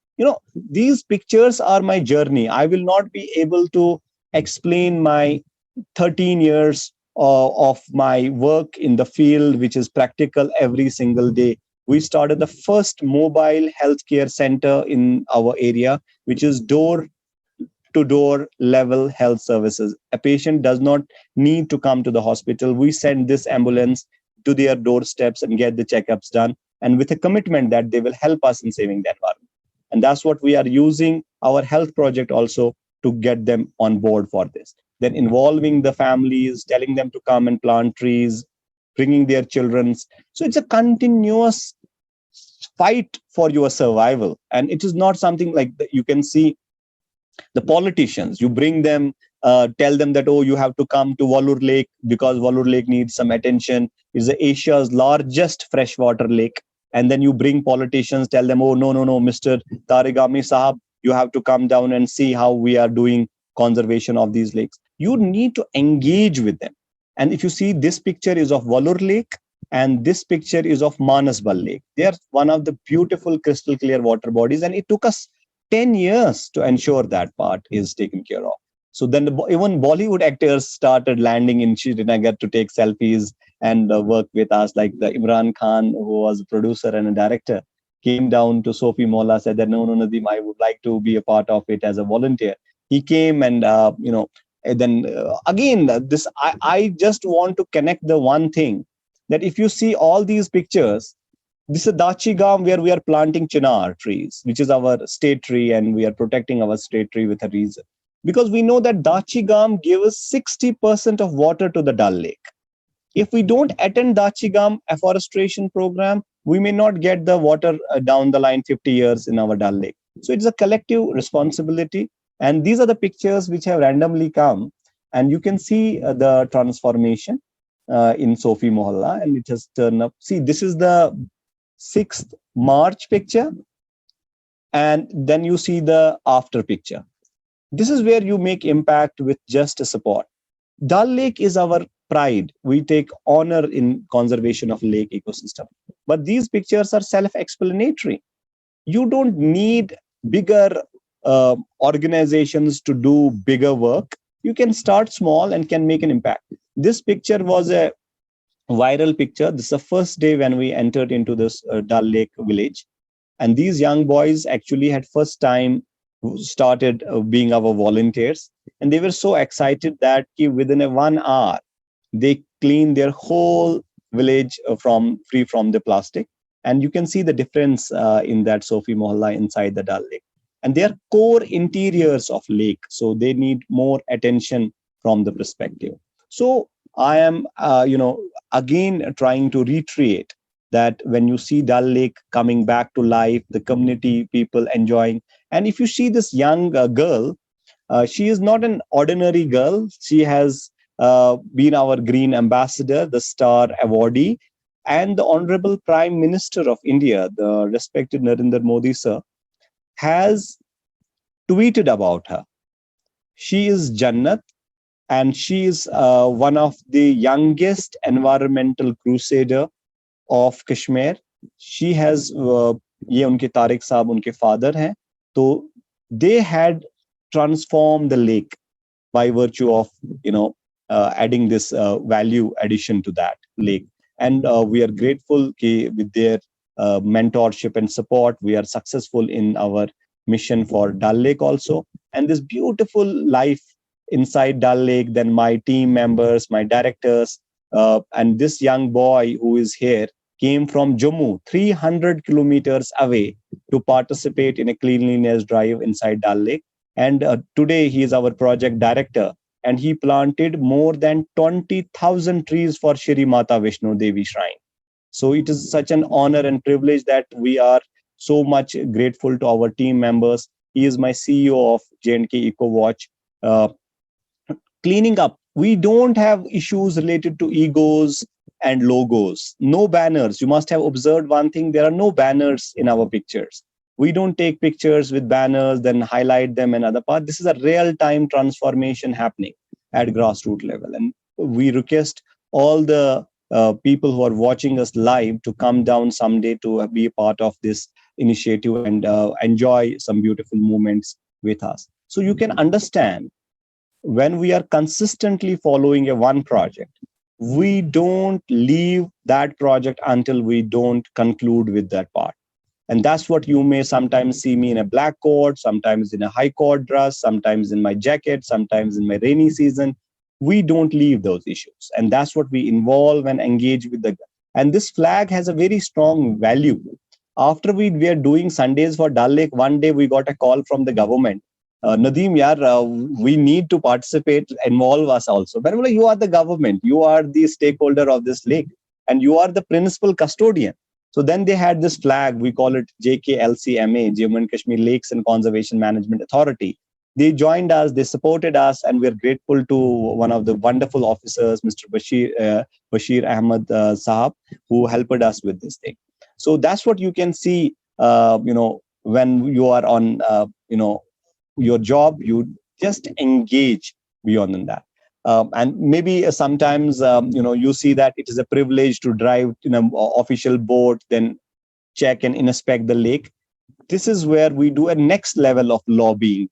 These pictures are my journey. I will not be able to explain my 13 years of my work in the field, which is practical every single day. We started the first mobile healthcare center in our area, which is door-to-door level health services. A patient does not need to come to the hospital. We send this ambulance to their doorsteps and get the checkups done, and with a commitment that they will help us in saving the environment. And that's what we are using our health project also to get them on board for this. Then involving the families, telling them to come and plant trees, bringing their children. So it's a continuous fight for your survival. And it is not something like you can see the politicians, you bring them, tell them that, oh, you have to come to Vellore Lake because Vellore Lake needs some attention. It's Asia's largest freshwater lake. And then you bring politicians, tell them, oh, no, Mr. Tarigami Sahab, you have to come down and see how we are doing conservation of these lakes. You need to engage with them. And if you see, this picture is of Vellore Lake and this picture is of Manasbal Lake. They are one of the beautiful crystal clear water bodies. And it took us 10 years to ensure that part is taken care of. So then even Bollywood actors started landing in Srinagar to take selfies and work with us, like the Imran Khan, who was a producer and a director, came down to Sophie Molla, said that, no, Nadeem, I would like to be a part of it as a volunteer. He came and, again, I just want to connect the one thing, that if you see all these pictures, this is Dachi Gam where we are planting chinar trees, which is our state tree, and we are protecting our state tree with a reason. Because we know that Dachi Gam gives 60% of water to the Dal Lake. If we don't attend Dachi Gam afforestation program, we may not get the water down the line 50 years in our Dal Lake. So it's a collective responsibility. And these are the pictures which have randomly come. And you can see the transformation in Sophie Mohalla, and it has turned up. See, this is the 6th March picture. And then you see the after picture. This is where you make impact with just a support. Dal Lake is our pride. We take honor in conservation of lake ecosystem. But these pictures are self-explanatory. You don't need bigger organizations to do bigger work. You can start small and can make an impact. This picture was a viral picture. This is the first day when we entered into this Dal Lake village, and these young boys actually had first time started being our volunteers, and they were so excited that within a 1 hour they cleaned their whole village from free from the plastic. And you can see the difference in that Sofi Mohalla inside the Dal Lake. And they are core interiors of lake, so they need more attention from the perspective. So I am, again trying to reiterate that when you see Dal Lake coming back to life, the community people enjoying, and if you see this young girl, she is not an ordinary girl. She has been our Green Ambassador, the Star Awardee, and the Honorable Prime Minister of India, the respected Narendra Modi sir, has tweeted about her. She is Jannat, and she is one of the youngest environmental crusader of Kashmir. She has ये उनके तारिक साहब उनके father हैं, तो they had transformed the lake by virtue of adding this value addition to that lake. And we are grateful with their mentorship and support, we are successful in our mission for Dal Lake also. And this beautiful life inside Dal Lake, then my team members, my directors, and this young boy who is here came from Jammu, 300 kilometers away, to participate in a cleanliness drive inside Dal Lake. And today he is our project director, and he planted more than 20,000 trees for Shri Mata Vishnu Devi Shrine. So it is such an honor and privilege that we are so much grateful to our team members. He is my CEO of J&K Eco Watch. Cleaning up, we don't have issues related to egos and logos. No banners. You must have observed one thing: there are no banners in our pictures. We don't take pictures with banners, then highlight them another part. This is a real-time transformation happening at grassroots level. And we request all the people who are watching us live to come down someday to be a part of this initiative and enjoy some beautiful moments with us. So you can understand, when we are consistently following a one project, we don't leave that project until we don't conclude with that part. And that's what you may sometimes see me in a black coat, sometimes in a high court dress, sometimes in my jacket, sometimes in my rainy season. We don't leave those issues. And that's what we involve and engage with the. And this flag has a very strong value. After we were doing Sundays for Dal Lake, one day we got a call from the government. Nadeem, we need to participate, involve us also. But you are the government, you are the stakeholder of this lake, and you are the principal custodian. So then they had this flag, we call it JKLCMA, Jammu and Kashmir Lakes and Conservation Management Authority. They joined us, they supported us, and we're grateful to one of the wonderful officers, Mr. Bashir Ahmed Sahab, who helped us with this thing. So that's what you can see, when you are on, your job, you just engage beyond that. And maybe sometimes, you see that it is a privilege to drive in an official boat, then check and inspect the lake. This is where we do a next level of lobbying.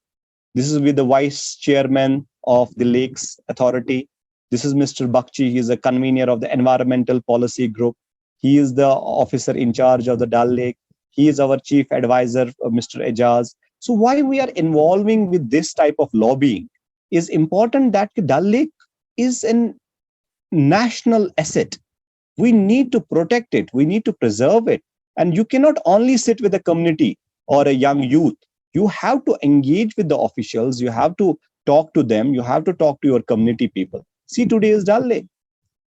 This is with the vice chairman of the Lakes Authority. This is Mr. Bakchi. He is a convener of the environmental policy group. He is the officer in charge of the Dal Lake. He is our chief advisor, Mr. Ejaz. So why we are involving with this type of lobbying is important, that Dal Lake is a national asset. We need to protect it. We need to preserve it. And you cannot only sit with a community or a young youth. You have to engage with the officials. You have to talk to them. You have to talk to your community people. See, today is Dal Lake.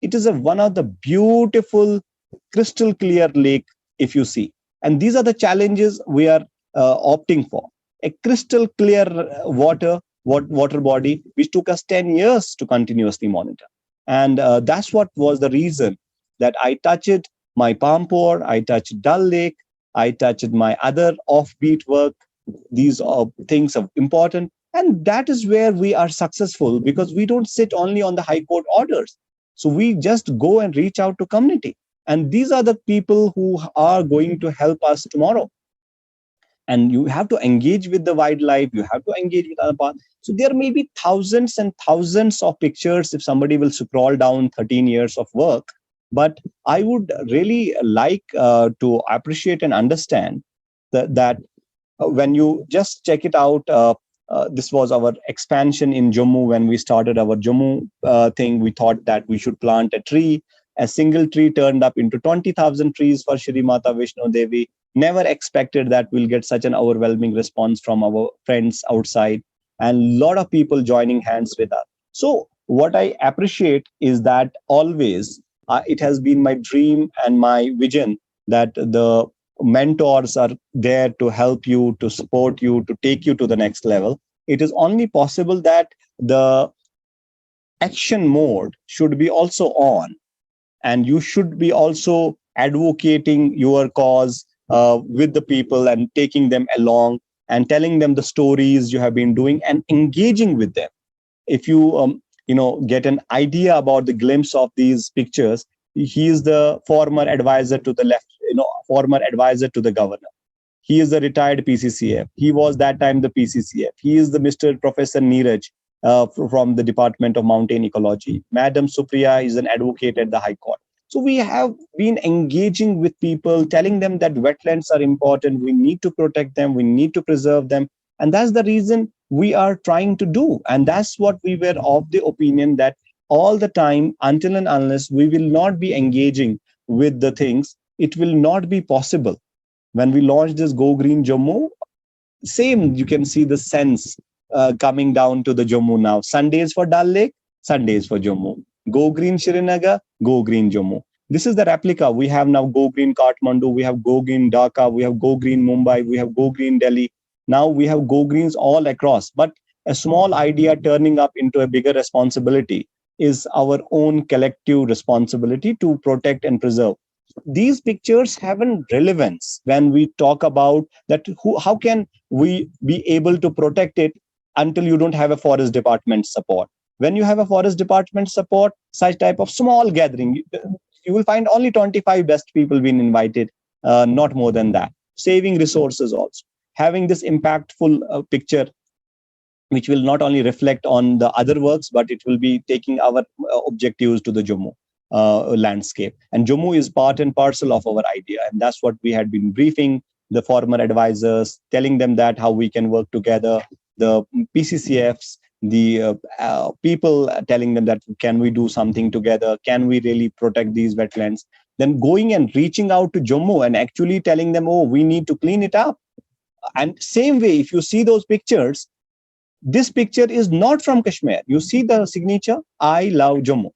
It is one of the beautiful, crystal clear lake, if you see. And these are the challenges we are opting for. A crystal clear water body, which took us 10 years to continuously monitor. And that's what was the reason that I touched my Pampore, I touched Dal Lake, I touched my other offbeat work. These are things are important. And that is where we are successful, because we don't sit only on the high court orders. So we just go and reach out to community. And these are the people who are going to help us tomorrow. and you have to engage with the wildlife, you have to engage with other parts. So there may be thousands and thousands of pictures if somebody will scroll down 13 years of work. But I would really like to appreciate and understand that when you just check it out, this was our expansion in Jammu. When we started our Jammu thing, we thought that we should plant a tree. A single tree turned up into 20,000 trees for Shri Mata Vishnu Devi. Never expected that we'll get such an overwhelming response from our friends outside, and a lot of people joining hands with us. So what I appreciate is that always it has been my dream and my vision that the mentors are there to help you, to support you, to take you to the next level. It is only possible that the action mode should be also on, and you should be also advocating your cause with the people and taking them along and telling them the stories you have been doing and engaging with them. If you get an idea about the glimpse of these pictures, he is the former advisor to the left, former advisor to the governor. He is the retired PCCF. He was that time the PCCF. He is the Mr. Professor Neeraj from the Department of Mountain Ecology. Madam Supriya is an advocate at the High Court. So we have been engaging with people, telling them that wetlands are important. We need to protect them. We need to preserve them. And that's the reason we are trying to do. And that's what we were of the opinion that all the time, until and unless we will not be engaging with the things, it will not be possible. When we launched this Go Green Jammu, same, you can see the sense coming down to the Jammu now. Sundays for Dal Lake, Sundays for Jammu. Go Green Srinagar, Go Green Jammu. This is the replica. We have now Go Green Kathmandu, we have Go Green Dhaka, we have Go Green Mumbai, we have Go Green Delhi. Now we have Go Greens all across. But a small idea turning up into a bigger responsibility is our own collective responsibility to protect and preserve. These pictures have a relevance when we talk about that how can we be able to protect it until you don't have a forest department support. When you have a forest department support, such type of small gathering, you will find only 25 best people being invited, not more than that. Saving resources also, having this impactful picture which will not only reflect on the other works, but it will be taking our objectives to the Jammu landscape. And Jammu is part and parcel of our idea. And that's what we had been briefing the former advisors, telling them that how we can work together, the PCCFs, the people telling them that can we do something together? Can we really protect these wetlands? Then going and reaching out to Jammu and actually telling them, oh, we need to clean it up. And same way, if you see those pictures, this picture is not from Kashmir. You see the signature, I love Jammu,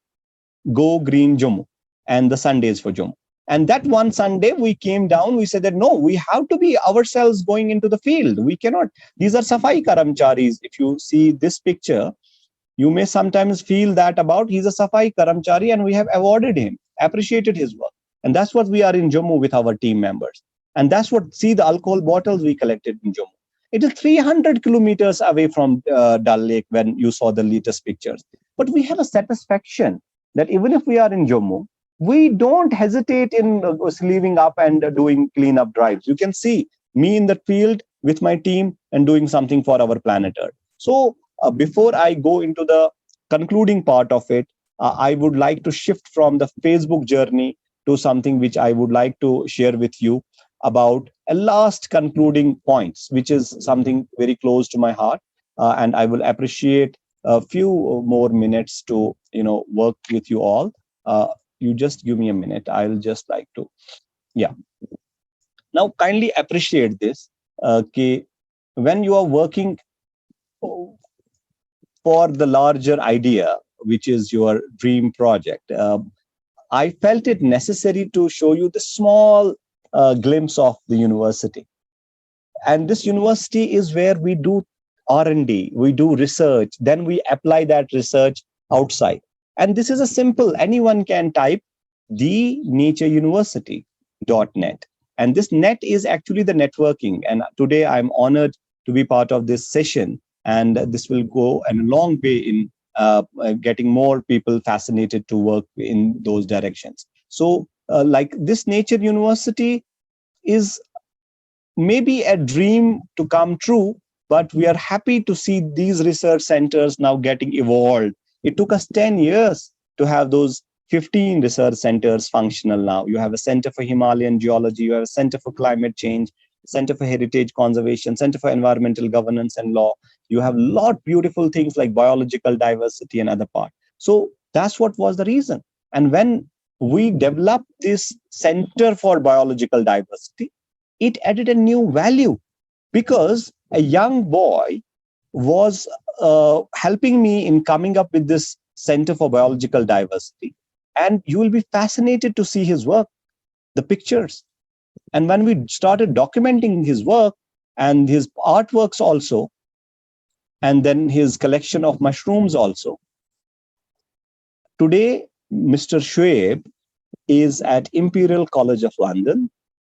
Go Green Jammu, and the Sundays for Jammu. And that one Sunday we came down, we said that no, we have to be ourselves going into the field. We cannot, these are Safai Karamcharis. If you see this picture, you may sometimes feel that about he's a Safai Karamchari and we have awarded him, appreciated his work. And that's what we are in Jammu with our team members. And that's what, see the alcohol bottles we collected in Jammu. It is 300 kilometers away from Dal Lake when you saw the latest pictures. But we have a satisfaction that even if we are in Jammu, we don't hesitate in leaving up and doing cleanup drives. You can see me in the field with my team and doing something for our planet Earth. So before I go into the concluding part of it, I would like to shift from the Facebook journey to something which I would like to share with you about a last concluding points, which is something very close to my heart. And I will appreciate a few more minutes to work with you all. You just give me a minute. I'll just like to, yeah. Now kindly appreciate this. When you are working for the larger idea, which is your dream project, I felt it necessary to show you the small glimpse of the university. And this university is where we do R&D, we do research, then we apply that research outside. And this is a simple, anyone can type thenatureuniversity.net. And this net is actually the networking. And today I'm honored to be part of this session. And this will go a long way in getting more people fascinated to work in those directions. So like this Nature University is maybe a dream to come true, but we are happy to see these research centers now getting evolved. It took us 10 years to have those 15 research centers functional now. You have a center for Himalayan geology, you have a center for climate change, center for heritage conservation, center for environmental governance and law. You have a lot beautiful things like biological diversity and other part. So that's what was the reason. And when we developed this center for biological diversity, it added a new value because a young boy was helping me in coming up with this Center for Biological Diversity. And you will be fascinated to see his work, the pictures. And when we started documenting his work and his artworks also, and then his collection of mushrooms also, today, Mr. Shoaib is at Imperial College of London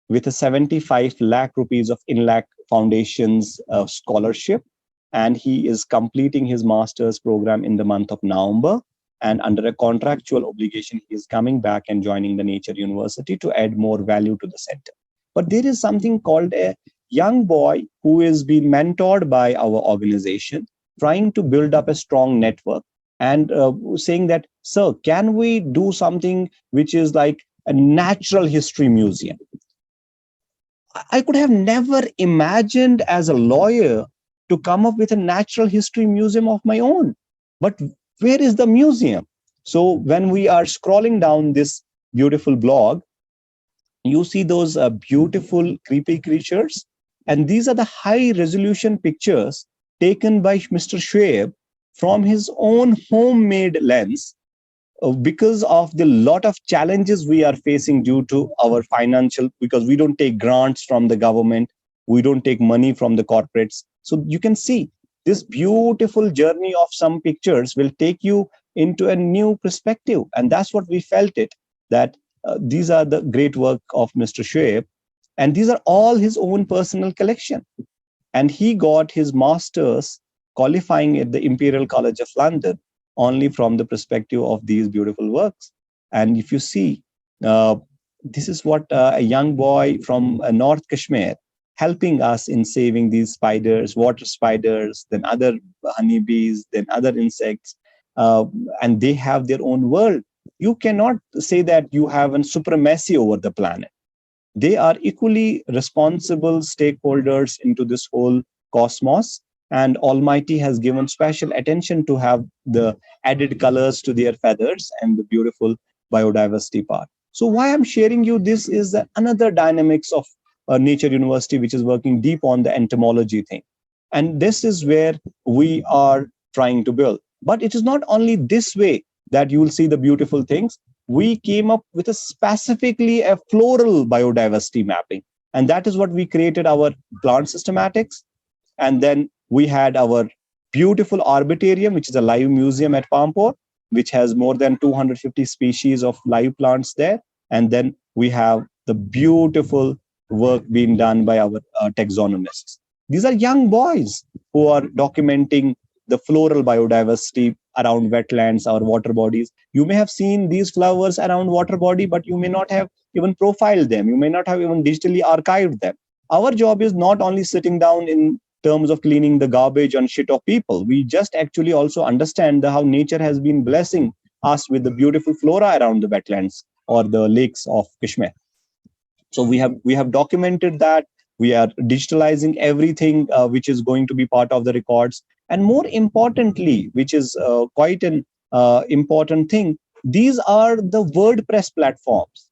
with a 75 lakh rupees of INLAC Foundation's scholarship. And he is completing his master's program in the month of November. And under a contractual obligation, he is coming back and joining the Nature University to add more value to the center. But there is something called a young boy who is being mentored by our organization, trying to build up a strong network and saying that, sir, can we do something which is like a natural history museum? I could have never imagined as a lawyer to come up with a natural history museum of my own. But where is the museum? So when we are scrolling down this beautiful blog, you see those beautiful creepy creatures. And these are the high resolution pictures taken by Mr. Shoaib from his own homemade lens because of the lot of challenges we are facing due to our financial, because we don't take grants from the government, we don't take money from the corporates. So you can see this beautiful journey of some pictures will take you into a new perspective. And that's what we felt it, that these are the great work of Mr. Shoaib, and these are all his own personal collection. And he got his master's qualifying at the Imperial College of London only from the perspective of these beautiful works. And if you see, uh, this is what a young boy from North Kashmir helping us in saving these spiders, water spiders, then other honeybees, then other insects, uh, and they have their own world. You cannot say that you have a supremacy over the planet. They are equally responsible stakeholders into this whole cosmos, and Almighty has given special attention to have the added colors to their feathers and the beautiful biodiversity part. So why I'm sharing you this is another dynamics of Nature University, which is working deep on the entomology thing. And this is where we are trying to build. But it is not only this way that you will see the beautiful things. We came up with a specifically a floral biodiversity mapping. And that is what we created our plant systematics. And then we had our beautiful arbitarium, which is a live museum at Pampore, which has more than 250 species of live plants there. And then we have the beautiful work being done by our taxonomists. These are young boys who are documenting the floral biodiversity around wetlands or water bodies. You may have seen these flowers around water body, but you may not have even profiled them. You may not have even digitally archived them. Our job is not only sitting down in terms of cleaning the garbage and shit of people. We just actually also understand how nature has been blessing us with the beautiful flora around the wetlands or the lakes of Kashmir. So we have documented that. We are digitalizing everything which is going to be part of the records. And more importantly, which is quite an important thing, these are the WordPress platforms.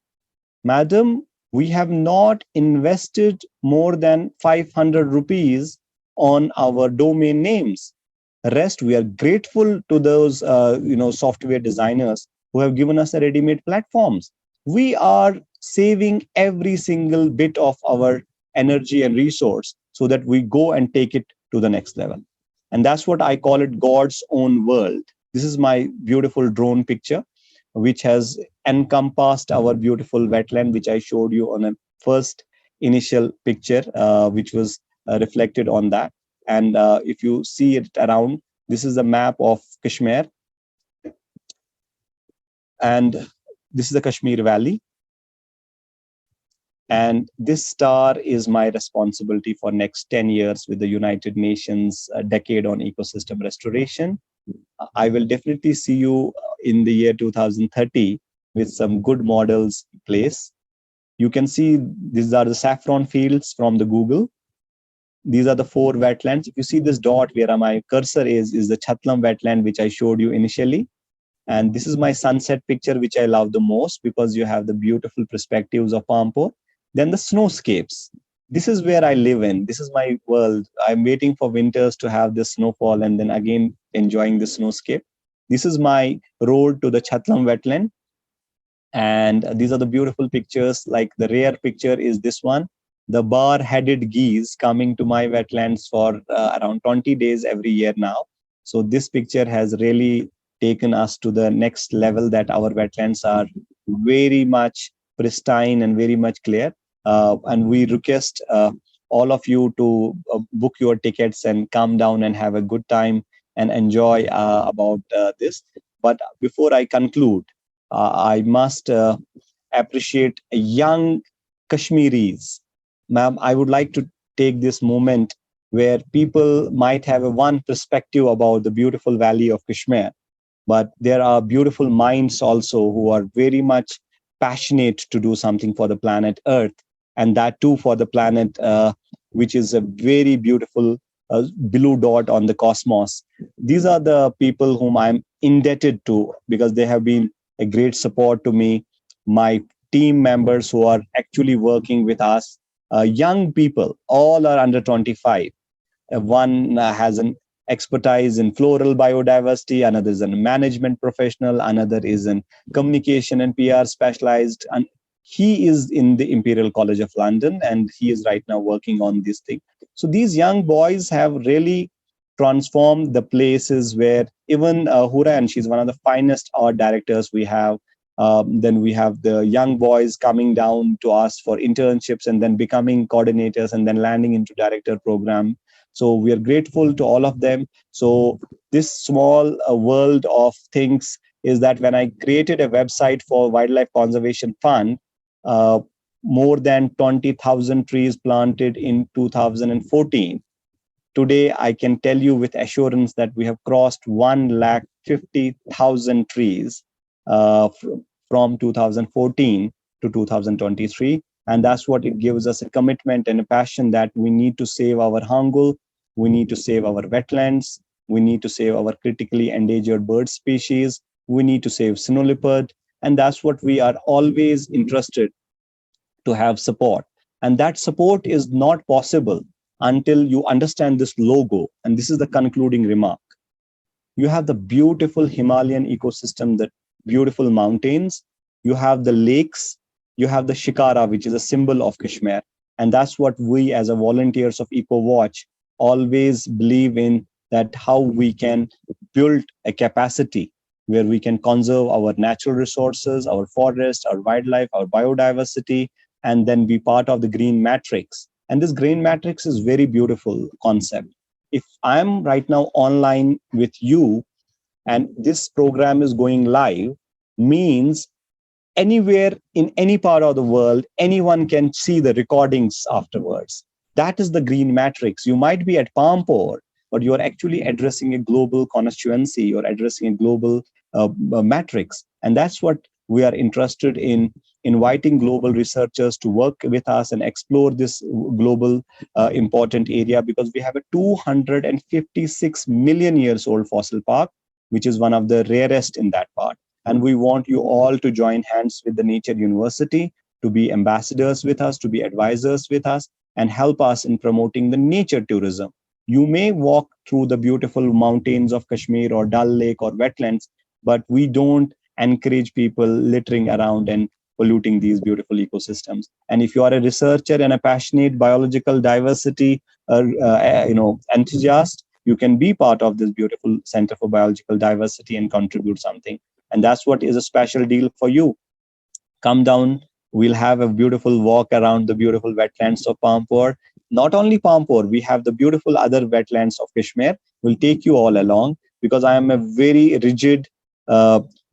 Madam, we have not invested more than 500 rupees on our domain names. Rest, we are grateful to those software designers who have given us a ready-made platforms. We are saving every single bit of our energy and resource so that we go and take it to the next level. And that's what I call it, God's own world. This is my beautiful drone picture, which has encompassed our beautiful wetland, which I showed you on a first initial picture, which was reflected on that. And if you see it around, this is a map of Kashmir. And this is the Kashmir Valley. And this star is my responsibility for next 10 years with the United Nations Decade on Ecosystem Restoration. I will definitely see you in the year 2030 with some good models in place. You can see these are the saffron fields from the Google. These are the 4 wetlands. If you see this dot where my cursor is the Chatlam wetland, which I showed you initially. And this is my sunset picture, which I love the most because you have the beautiful perspectives of Pampore. Then the snowscapes. This is where I live in. This is my world. I'm waiting for winters to have the snowfall and then again enjoying the snowscape. This is my road to the Chatlam wetland. And these are the beautiful pictures. Like the rare picture is this one, the bar-headed geese coming to my wetlands for around 20 days every year now. So this picture has really taken us to the next level, that our wetlands are very much pristine and very much clear. And we request all of you to book your tickets and come down and have a good time and enjoy about this. But before I conclude, I must appreciate young Kashmiris. Ma'am, I would like to take this moment where people might have a one perspective about the beautiful valley of Kashmir, but there are beautiful minds also who are very much passionate to do something for the planet Earth, and that too for the planet, which is a very beautiful blue dot on the cosmos. These are the people whom I'm indebted to because they have been a great support to me. My team members who are actually working with us, young people, all are under 25. One has an expertise in floral biodiversity, another is a management professional, another is in communication and PR specialized, and he is in the Imperial College of London and he is right now working on this thing. So these young boys have really transformed the places where even Hura, and she's one of the finest art directors we have. Then we have the young boys coming down to us for internships and then becoming coordinators and then landing into director program. So we are grateful to all of them. So this small world of things is that when I created a website for Wildlife Conservation Fund, uh, more than 20,000 trees planted in 2014. Today, I can tell you with assurance that we have crossed 150,000 trees from 2014 to 2023. And that's what it gives us, a commitment and a passion that we need to save our hangul, we need to save our wetlands, we need to save our critically endangered bird species, we need to save snow leopard. And that's what we are always interested to have support. And that support is not possible until you understand this logo. And this is the concluding remark. You have the beautiful Himalayan ecosystem, the beautiful mountains, you have the lakes, you have the shikara, which is a symbol of Kashmir. And that's what we as a volunteers of EcoWatch always believe in, that how we can build a capacity where we can conserve our natural resources, our forest, our wildlife, our biodiversity, and then be part of the green matrix. And this green matrix is very beautiful concept. If I'm right now online with you and this program is going live, means anywhere in any part of the world, anyone can see the recordings afterwards. That is the green matrix. You might be at Pampore, but you're actually addressing a global constituency, you're addressing a global matrix. And that's what we are interested in, inviting global researchers to work with us and explore this global important area, because we have a 256 million years old fossil park, which is one of the rarest in that part. And we want you all to join hands with the Nature University, to be ambassadors with us, to be advisors with us, and help us in promoting the nature tourism. You may walk through the beautiful mountains of Kashmir or Dal Lake or wetlands, but we don't encourage people littering around and polluting these beautiful ecosystems. And if you are a researcher and a passionate biological diversity enthusiast, you can be part of this beautiful Center for Biological Diversity and contribute something. And that's what is a special deal for you. Come down, we'll have a beautiful walk around the beautiful wetlands of Pampore. Not only Pampore, we have the beautiful other wetlands of Kashmir. We'll take you all along, because I am a very rigid,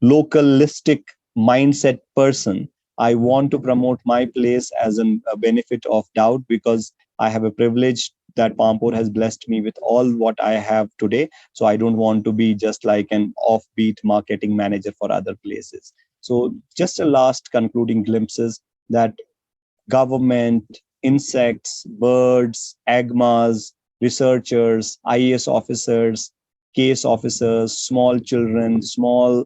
localistic mindset person. I want to promote my place as a benefit of doubt, because I have a privilege that Pampore has blessed me with all what I have today. So I don't want to be just like an offbeat marketing manager for other places. So just a last concluding glimpses that government, insects, birds, AGMAs, researchers, IAS officers, case officers, small children, small,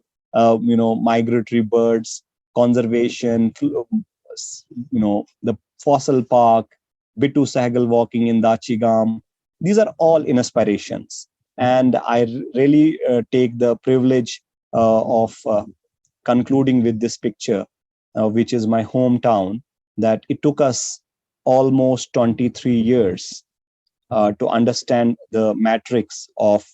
migratory birds, conservation, the fossil park, Bitu Sahgal walking in Dachigam. These are all inspirations. And I really take the privilege of concluding with this picture, which is my hometown, that it took us almost 23 years to understand the matrix of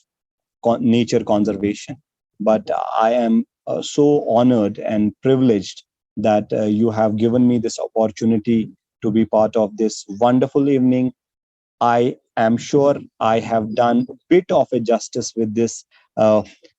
nature conservation. But I am so honored and privileged that you have given me this opportunity to be part of this wonderful evening. I am sure I have done a bit of a justice with this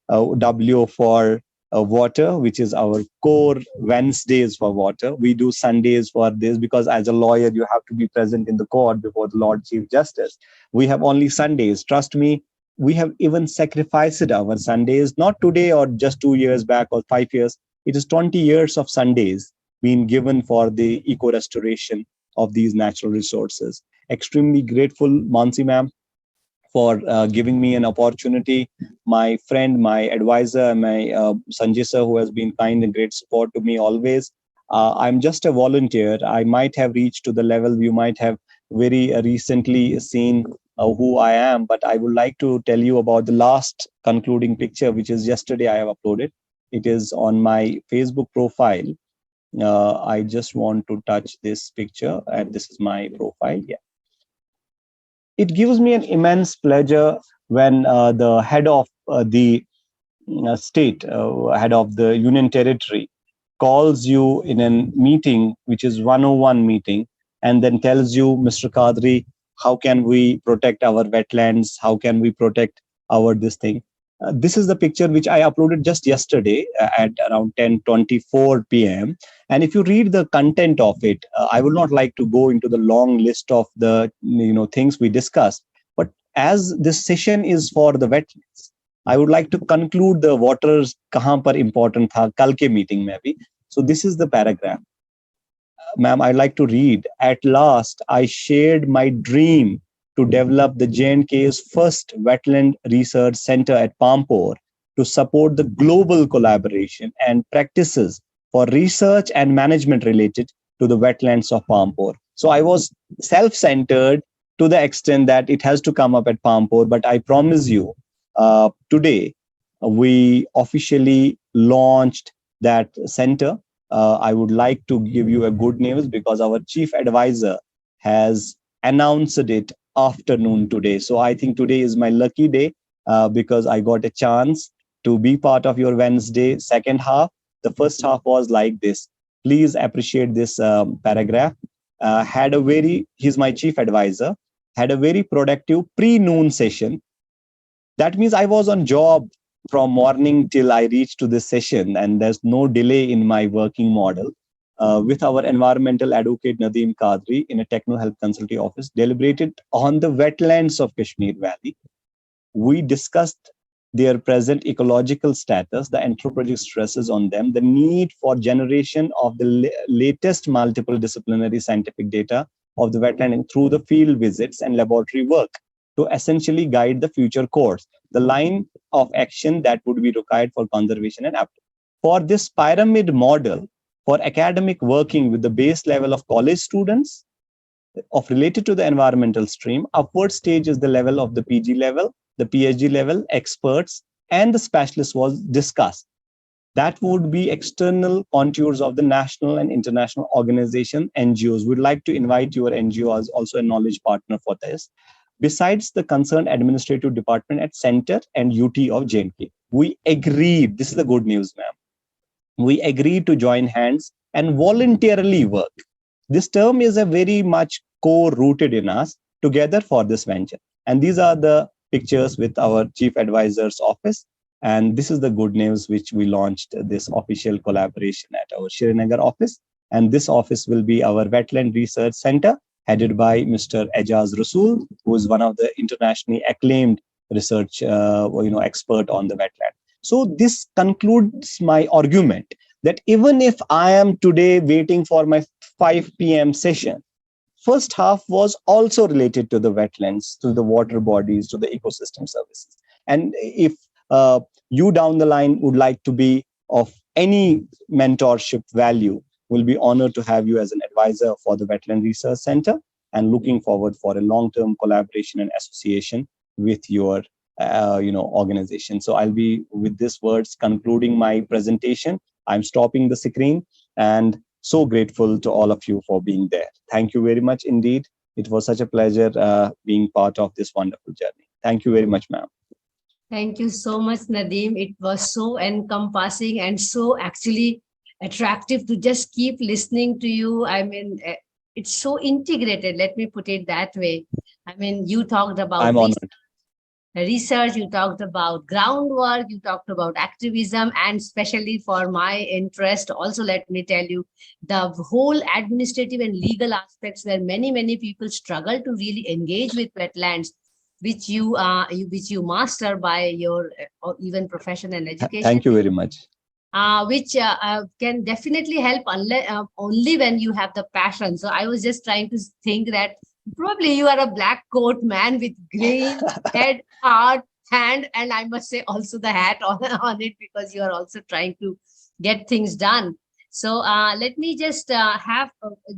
W for water, which is our core Wednesdays for water. We do Sundays for this because as a lawyer, you have to be present in the court before the Lord Chief Justice. We have only Sundays. Trust me, we have even sacrificed our Sundays, not today or just 2 years back or 5 years. It is 20 years of Sundays being given for the eco restoration of these natural resources. Extremely grateful, Mansee ma'am, for giving me an opportunity. My friend, my advisor, my Sanjay sir, who has been kind and great support to me always. I'm just a volunteer. I might have reached to the level you might have very recently seen who I am, but I would like to tell you about the last concluding picture, which is yesterday I have uploaded. It is on my Facebook profile. I just want to touch this picture, and this is my profile. Yeah, it gives me an immense pleasure when the head of the state, head of the union territory, calls you in a meeting, which is 101 meeting, and then tells you, Mr. Qadri, how can we protect our wetlands? How can we protect our this thing? This is the picture which I uploaded just yesterday at around 10:24 p.m. And if you read the content of it, I would not like to go into the long list of the things we discussed. But as this session is for the wetlands, I would like to conclude the waters kahan par important tha kal ke meeting mein bhi. So this is the paragraph. Ma'am, I'd like to read. At last, I shared my dream to develop the J&K's first wetland research center at Pampore to support the global collaboration and practices for research and management related to the wetlands of Pampore. So I was self-centered to the extent that it has to come up at Pampore, but I promise you, today we officially launched that center. I would like to give you a good news because our chief advisor has announced it afternoon today. So I think today is my lucky day because I got a chance to be part of your Wednesday second half. The first half was like this. Please appreciate this paragraph. He's my chief advisor, had a very productive pre-noon session. That means I was on job from morning till I reached to this session, and there's no delay in my working model. With our environmental advocate Nadeem Qadri in a techno health consulting office, deliberated on the wetlands of Kashmir Valley. We discussed their present ecological status, the anthropogenic stresses on them, the need for generation of the latest multiple disciplinary scientific data of the wetland through the field visits and laboratory work to essentially guide the future course, the line of action that would be required for conservation and application. For this pyramid model, for academic working with the base level of college students of related to the environmental stream, upward stage is the level of the PG level, the PhD level, experts, and the specialists was discussed. That would be external contours of the national and international organization, NGOs. We'd like to invite your NGO as also a knowledge partner for this. Besides the concerned administrative department at Center and UT of J&K. We agreed, this is the good news, ma'am. We agreed to join hands and voluntarily work. This term is a very much core rooted in us together for this venture. And these are the pictures with our chief advisor's office. And this is the good news which we launched this official collaboration at our Srinagar office. And this office will be our Wetland Research Center, headed by Mr. Ejaz Rasool, who is one of the internationally acclaimed research expert on the wetland. So this concludes my argument that even if I am today waiting for my 5 p.m. session, first half was also related to the wetlands, to the water bodies, to the ecosystem services. And if you down the line would like to be of any mentorship value, we'll be honored to have you as an advisor for the Wetland Research Center, and looking forward for a long-term collaboration and association with your organization. So I'll be, with these words, concluding my presentation. I'm stopping the screen, and so grateful to all of you for being there. Thank you very much indeed. It was such a pleasure being part of this wonderful journey. Thank you very much, ma'am. Thank you so much, Nadeem. It was so encompassing and so actually attractive to just keep listening to you. I mean, it's so integrated. Let me put it that way. I mean, you talked about I'm honored. Research, you talked about groundwork, you talked about activism, and especially for my interest, also let me tell you, the whole administrative and legal aspects where many people struggle to really engage with wetlands, which you master by your even profession and education. Thank you very much. Which can definitely help only when you have the passion. So I was just trying to think that probably you are a black coat man with green head, heart, hand, and I must say also the hat on it, because you are also trying to get things done. So let me just have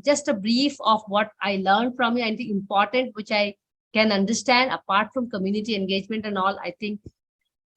just a brief of what I learned from you. I think important, which I can understand apart from community engagement and all. I think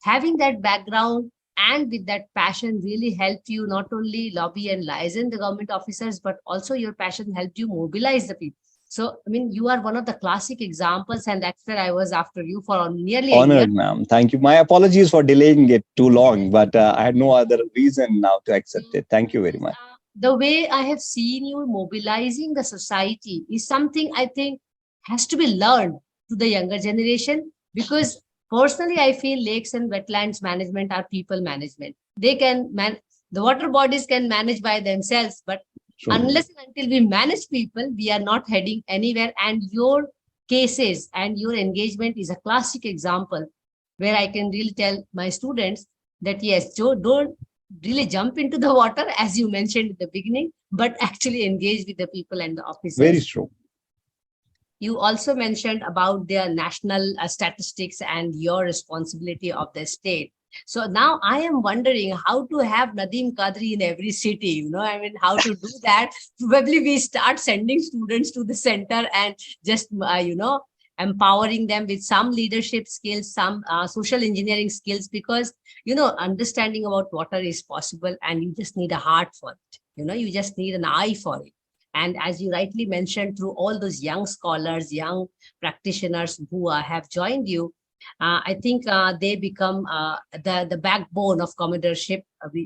having that background and with that passion really helped you not only lobby and liaison the government officers, but also your passion helped you mobilize the people. So, I mean, you are one of the classic examples, and that's where I was after you for nearly honored, a year. Ma'am. Thank you. My apologies for delaying it too long, but I had no other reason now to accept it. Thank you very much. The way I have seen you mobilizing the society is something I think has to be learned to the younger generation, because personally, I feel lakes and wetlands management are people management. They can the water bodies can manage by themselves, but true, unless and until we manage people, we are not heading anywhere. And your cases and your engagement is a classic example where I can really tell my students that yes, Joe, don't really jump into the water as you mentioned at the beginning, but actually engage with the people and the officers. Very true. You also mentioned about their national statistics and your responsibility of the state. So now I am wondering how to have Nadeem Qadri in every city, I mean, how to do that. Probably we start sending students to the center and just, empowering them with some leadership skills, some social engineering skills, because, understanding about water is possible and you just need a heart for it. You just need an eye for it. And as you rightly mentioned, through all those young scholars, young practitioners who have joined you, I think they become the backbone of commonership,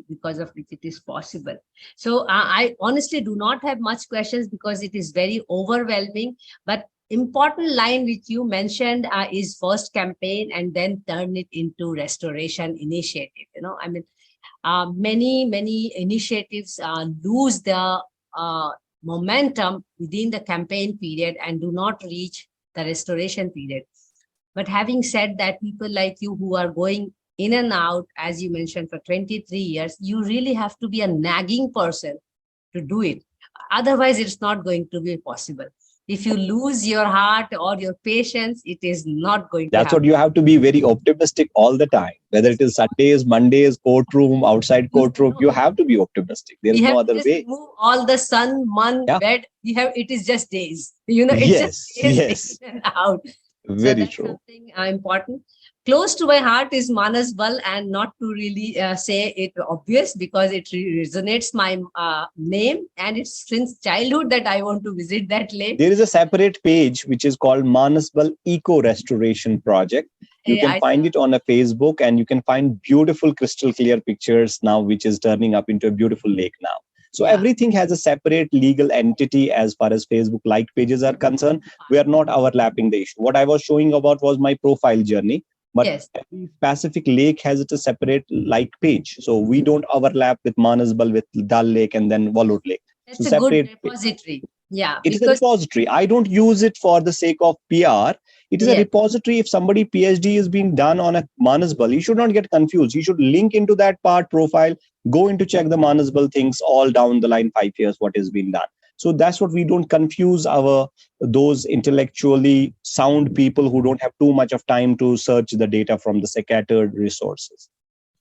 because of which it is possible. So I honestly do not have much questions because it is very overwhelming. But important line which you mentioned is first campaign and then turn it into restoration initiative. I mean, many initiatives lose the momentum within the campaign period and do not reach the restoration period. But having said that, people like you who are going in and out, as you mentioned, for 23 years, you really have to be a nagging person to do it. Otherwise, it's not going to be possible. If you lose your heart or your patience, it is not going to happen. That's what you have to be very optimistic all the time. Whether it is Sundays, Mondays, courtroom, outside courtroom, you have to be optimistic. There is no other way. Move all the sun, bed. It is just days. It's just days in and out. Very so that's true. Something important. Close to my heart is Manas Bal, and not to really say it obvious because it resonates my name, and it's since childhood that I want to visit that lake. There is a separate page which is called Manas Bal Eco Restoration Project. You can find it on a Facebook, and you can find beautiful crystal clear pictures now, which is turning up into a beautiful lake now. So everything has a separate legal entity as far as Facebook like pages are concerned. We are not overlapping the issue. What I was showing about was my profile journey. But every specific lake has a separate like page. So we don't overlap with Manas Bal, with Dal Lake, and then Walur Lake. That's a good repository. Yeah, it is a repository. I don't use it for the sake of PR. It is a repository. If somebody PhD is being done on a Manasbal, you should not get confused. You should link into that part profile, go into check the Manasbal things all down the line, 5 years, what has been done. So that's what we don't confuse those intellectually sound people who don't have too much of time to search the data from the scattered resources.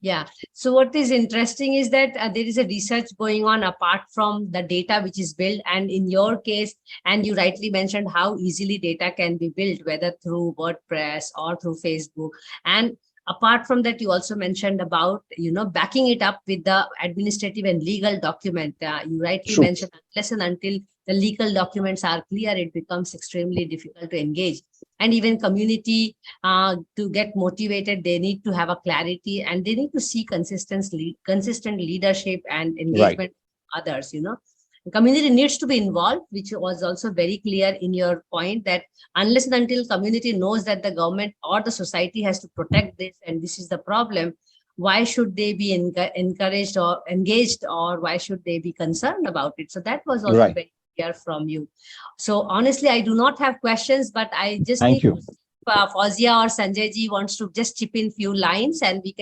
Yeah. So what is interesting is that there is a research going on apart from the data which is built. And in your case, and you rightly mentioned how easily data can be built, whether through WordPress or through Facebook. And apart from that, you also mentioned about, backing it up with the administrative and legal document. You rightly mentioned, unless and until the legal documents are clear, it becomes extremely difficult to engage. And even community, to get motivated, they need to have a clarity, and they need to see consistent leadership and engagement with others. The community needs to be involved, which was also very clear in your point, that unless and until community knows that the government or the society has to protect this, and this is the problem, why should they be encouraged or engaged, or why should they be concerned about it? So that was also very clear from you. So honestly, I do not have questions, but I just need to see if Fauzia or Sanjay ji wants to just chip in few lines, and we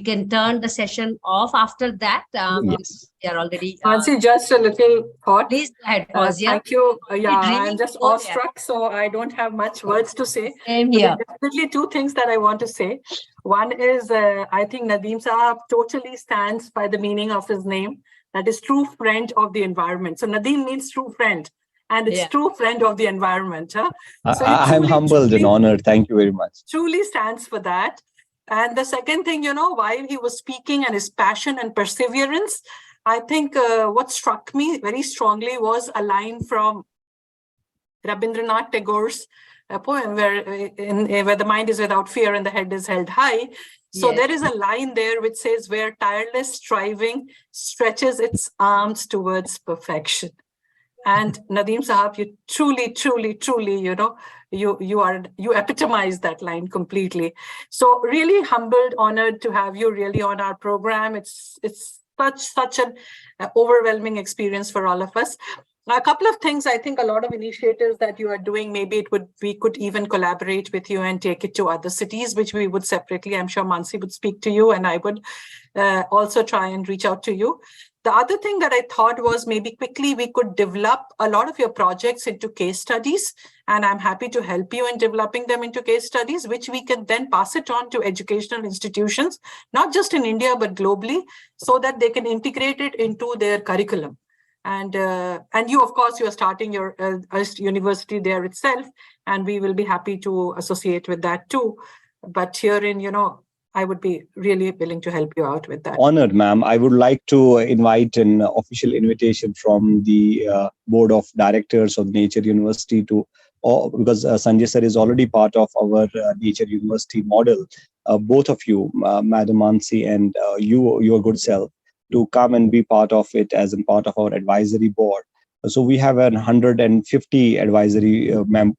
can turn the session off after that. Yes. We are already. Nancy, just a little thought. Please go ahead, Fauzia. Thank you. I'm just awestruck, so I don't have much words to say. Same here. There are definitely two things that I want to say. One is, I think Nadeem Sahab totally stands by the meaning of his name. That is true friend of the environment. So Nadeem means true friend, and it's true friend of the environment. Huh? So I'm humbled and honored. Thank you very much. Truly stands for that. And the second thing, while he was speaking, and his passion and perseverance, I think what struck me very strongly was a line from Rabindranath Tagore's poem, where the mind is without fear and the head is held high. So there is a line there which says, where tireless striving stretches its arms towards perfection. And Nadeem Sahab, you truly, you epitomize that line completely. So really humbled, honored to have you really on our program. It's such an overwhelming experience for all of us. A couple of things, I think a lot of initiatives that you are doing, maybe we could even collaborate with you and take it to other cities, which we would separately. I'm sure Mansee would speak to you, and I would also try and reach out to you. The other thing that I thought was, maybe quickly we could develop a lot of your projects into case studies, and I'm happy to help you in developing them into case studies, which we can then pass it on to educational institutions, not just in India, but globally, so that they can integrate it into their curriculum. And you, of course, you are starting your university there itself, and we will be happy to associate with that too. But herein, I would be really willing to help you out with that. Honored, ma'am. I would like to invite an official invitation from the board of directors of Nature University because Sanjay sir is already part of our Nature University model. Both of you, Madam Mansee and your good self, to come and be part of it as a part of our advisory board. So we have 150 advisory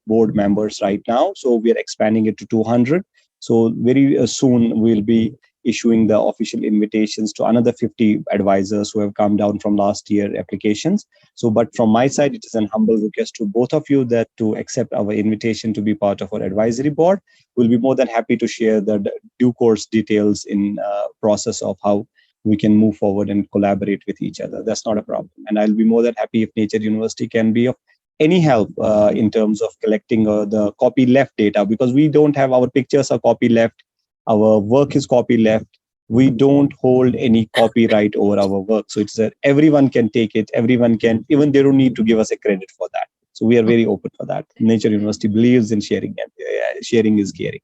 board members right now. So we are expanding it to 200. So very soon we'll be issuing the official invitations to another 50 advisors who have come down from last year applications. So, but from my side, it is an humble request to both of you that to accept our invitation to be part of our advisory board. We'll be more than happy to share the due course details in process of how we can move forward and collaborate with each other. That's not a problem. And I'll be more than happy if Nature University can be of any help in terms of collecting the copy left data, because we don't have our pictures are copy left, our work is copy left. We don't hold any copyright over our work. So it's everyone can take it, everyone can, even they don't need to give us a credit for that. So we are very open for that. Nature University believes in sharing, and sharing is caring.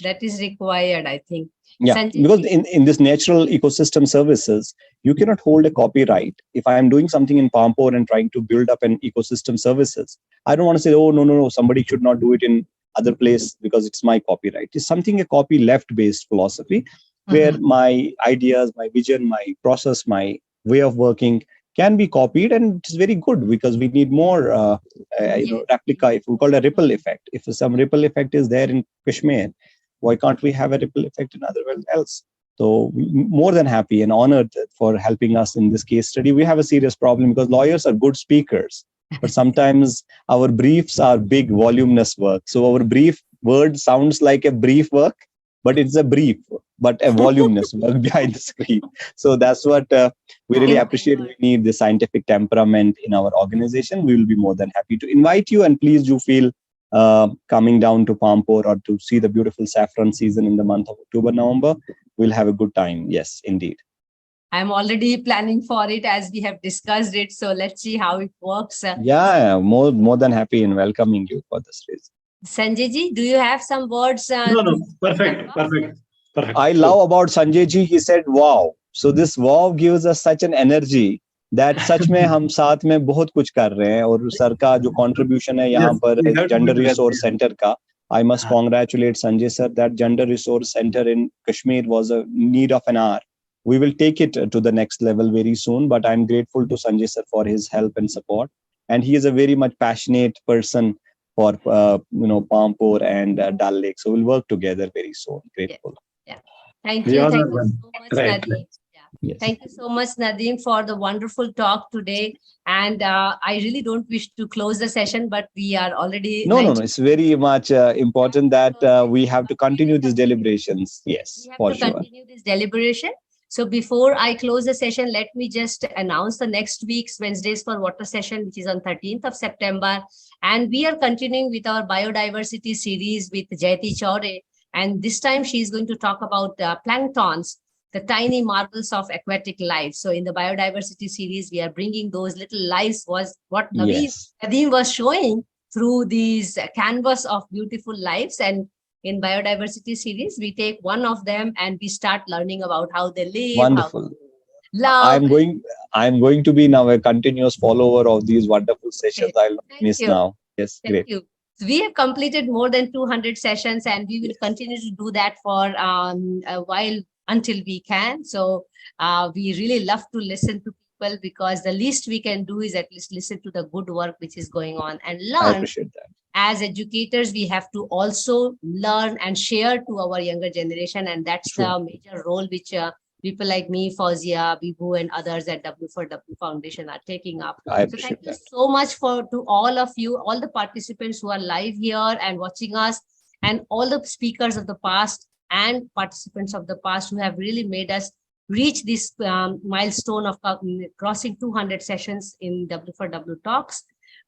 That is required, I think. Yeah, Sanjay, because in this natural ecosystem services, you cannot hold a copyright. If I am doing something in Pampore and trying to build up an ecosystem services, I don't want to say, oh, no, somebody should not do it in other place because it's my copyright. It's something a copy left based philosophy where my ideas, my vision, my process, my way of working can be copied, and it's very good because we need more replica. If we call it a ripple effect, if some ripple effect is there in Kashmir, why can't we have a ripple effect in other else? So more than happy and honored for helping us in this case study. We have a serious problem because lawyers are good speakers, but sometimes our briefs are big, voluminous work. So our brief word sounds like a brief work, but it's a brief, but a voluminous work behind the screen. So that's what we really appreciate. We need the scientific temperament in our organization. We will be more than happy to invite you, and please do feel coming down to Pampore or to see the beautiful saffron season in the month of October, November. We'll have a good time. Yes, indeed. I'm already planning for it as we have discussed it. So let's see how it works. Yeah, more than happy in welcoming you for this reason. Sanjay ji, do you have some words? No, perfect. I love about Sanjay ji. He said, "Wow." So this wow gives us such an energy that सच में हम साथ में बहुत कुछ कर रहे हैं और सर का जो contribution है यहाँ पर gender resource center का, I must congratulate Sanjay sir that gender resource center in Kashmir was a need of an hour. We will take it to the next level very soon, but I'm grateful to Sanjay sir for his help and support, and he is a very much passionate person for Pampore and Dal Lake. So we'll work together very soon. Grateful. Yeah. Thank you. Thank you so much, Nadeem. Yes. Thank you so much, Nadeem, for the wonderful talk today. And I really don't wish to close the session, but we are already... No. It's very much important that we have to continue these deliberations. Yes, for sure. Continue this deliberation. So before I close the session, let me just announce the next week's Wednesdays for Water session, which is on 13th of September. And we are continuing with our biodiversity series with Jayati Chaure. And this time she is going to talk about planktons, the tiny marvels of aquatic life. So in the biodiversity series, we are bringing those little lives was what Nadeem was showing through these canvas of beautiful lives. And in biodiversity series, we take one of them and we start learning about how they live. Wonderful. Love. I'm going to be now a continuous follower of these wonderful sessions. I'll not miss now. Yes, Thank you. So we have completed more than 200 sessions, and we will continue to do that for a while until we can. So we really love to listen to people, because the least we can do is at least listen to the good work which is going on and learn. I appreciate that. As educators, we have to also learn and share to our younger generation, and that's the major role which people like me, Fauzia, Bibu, and others at W4W Foundation are taking up. I so appreciate thank you so much to all of you, all the participants who are live here and watching us, and all the speakers of the past and participants of the past who have really made us reach this milestone of crossing 200 sessions in W4W Talks.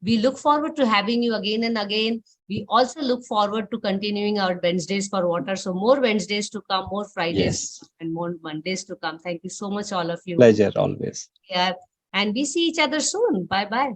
We look forward to having you again and again. We also look forward to continuing our Wednesdays for Water. So more Wednesdays to come, more Fridays and more Mondays to come. Thank you so much, all of you. Pleasure always. Yeah. And we see each other soon. Bye-bye.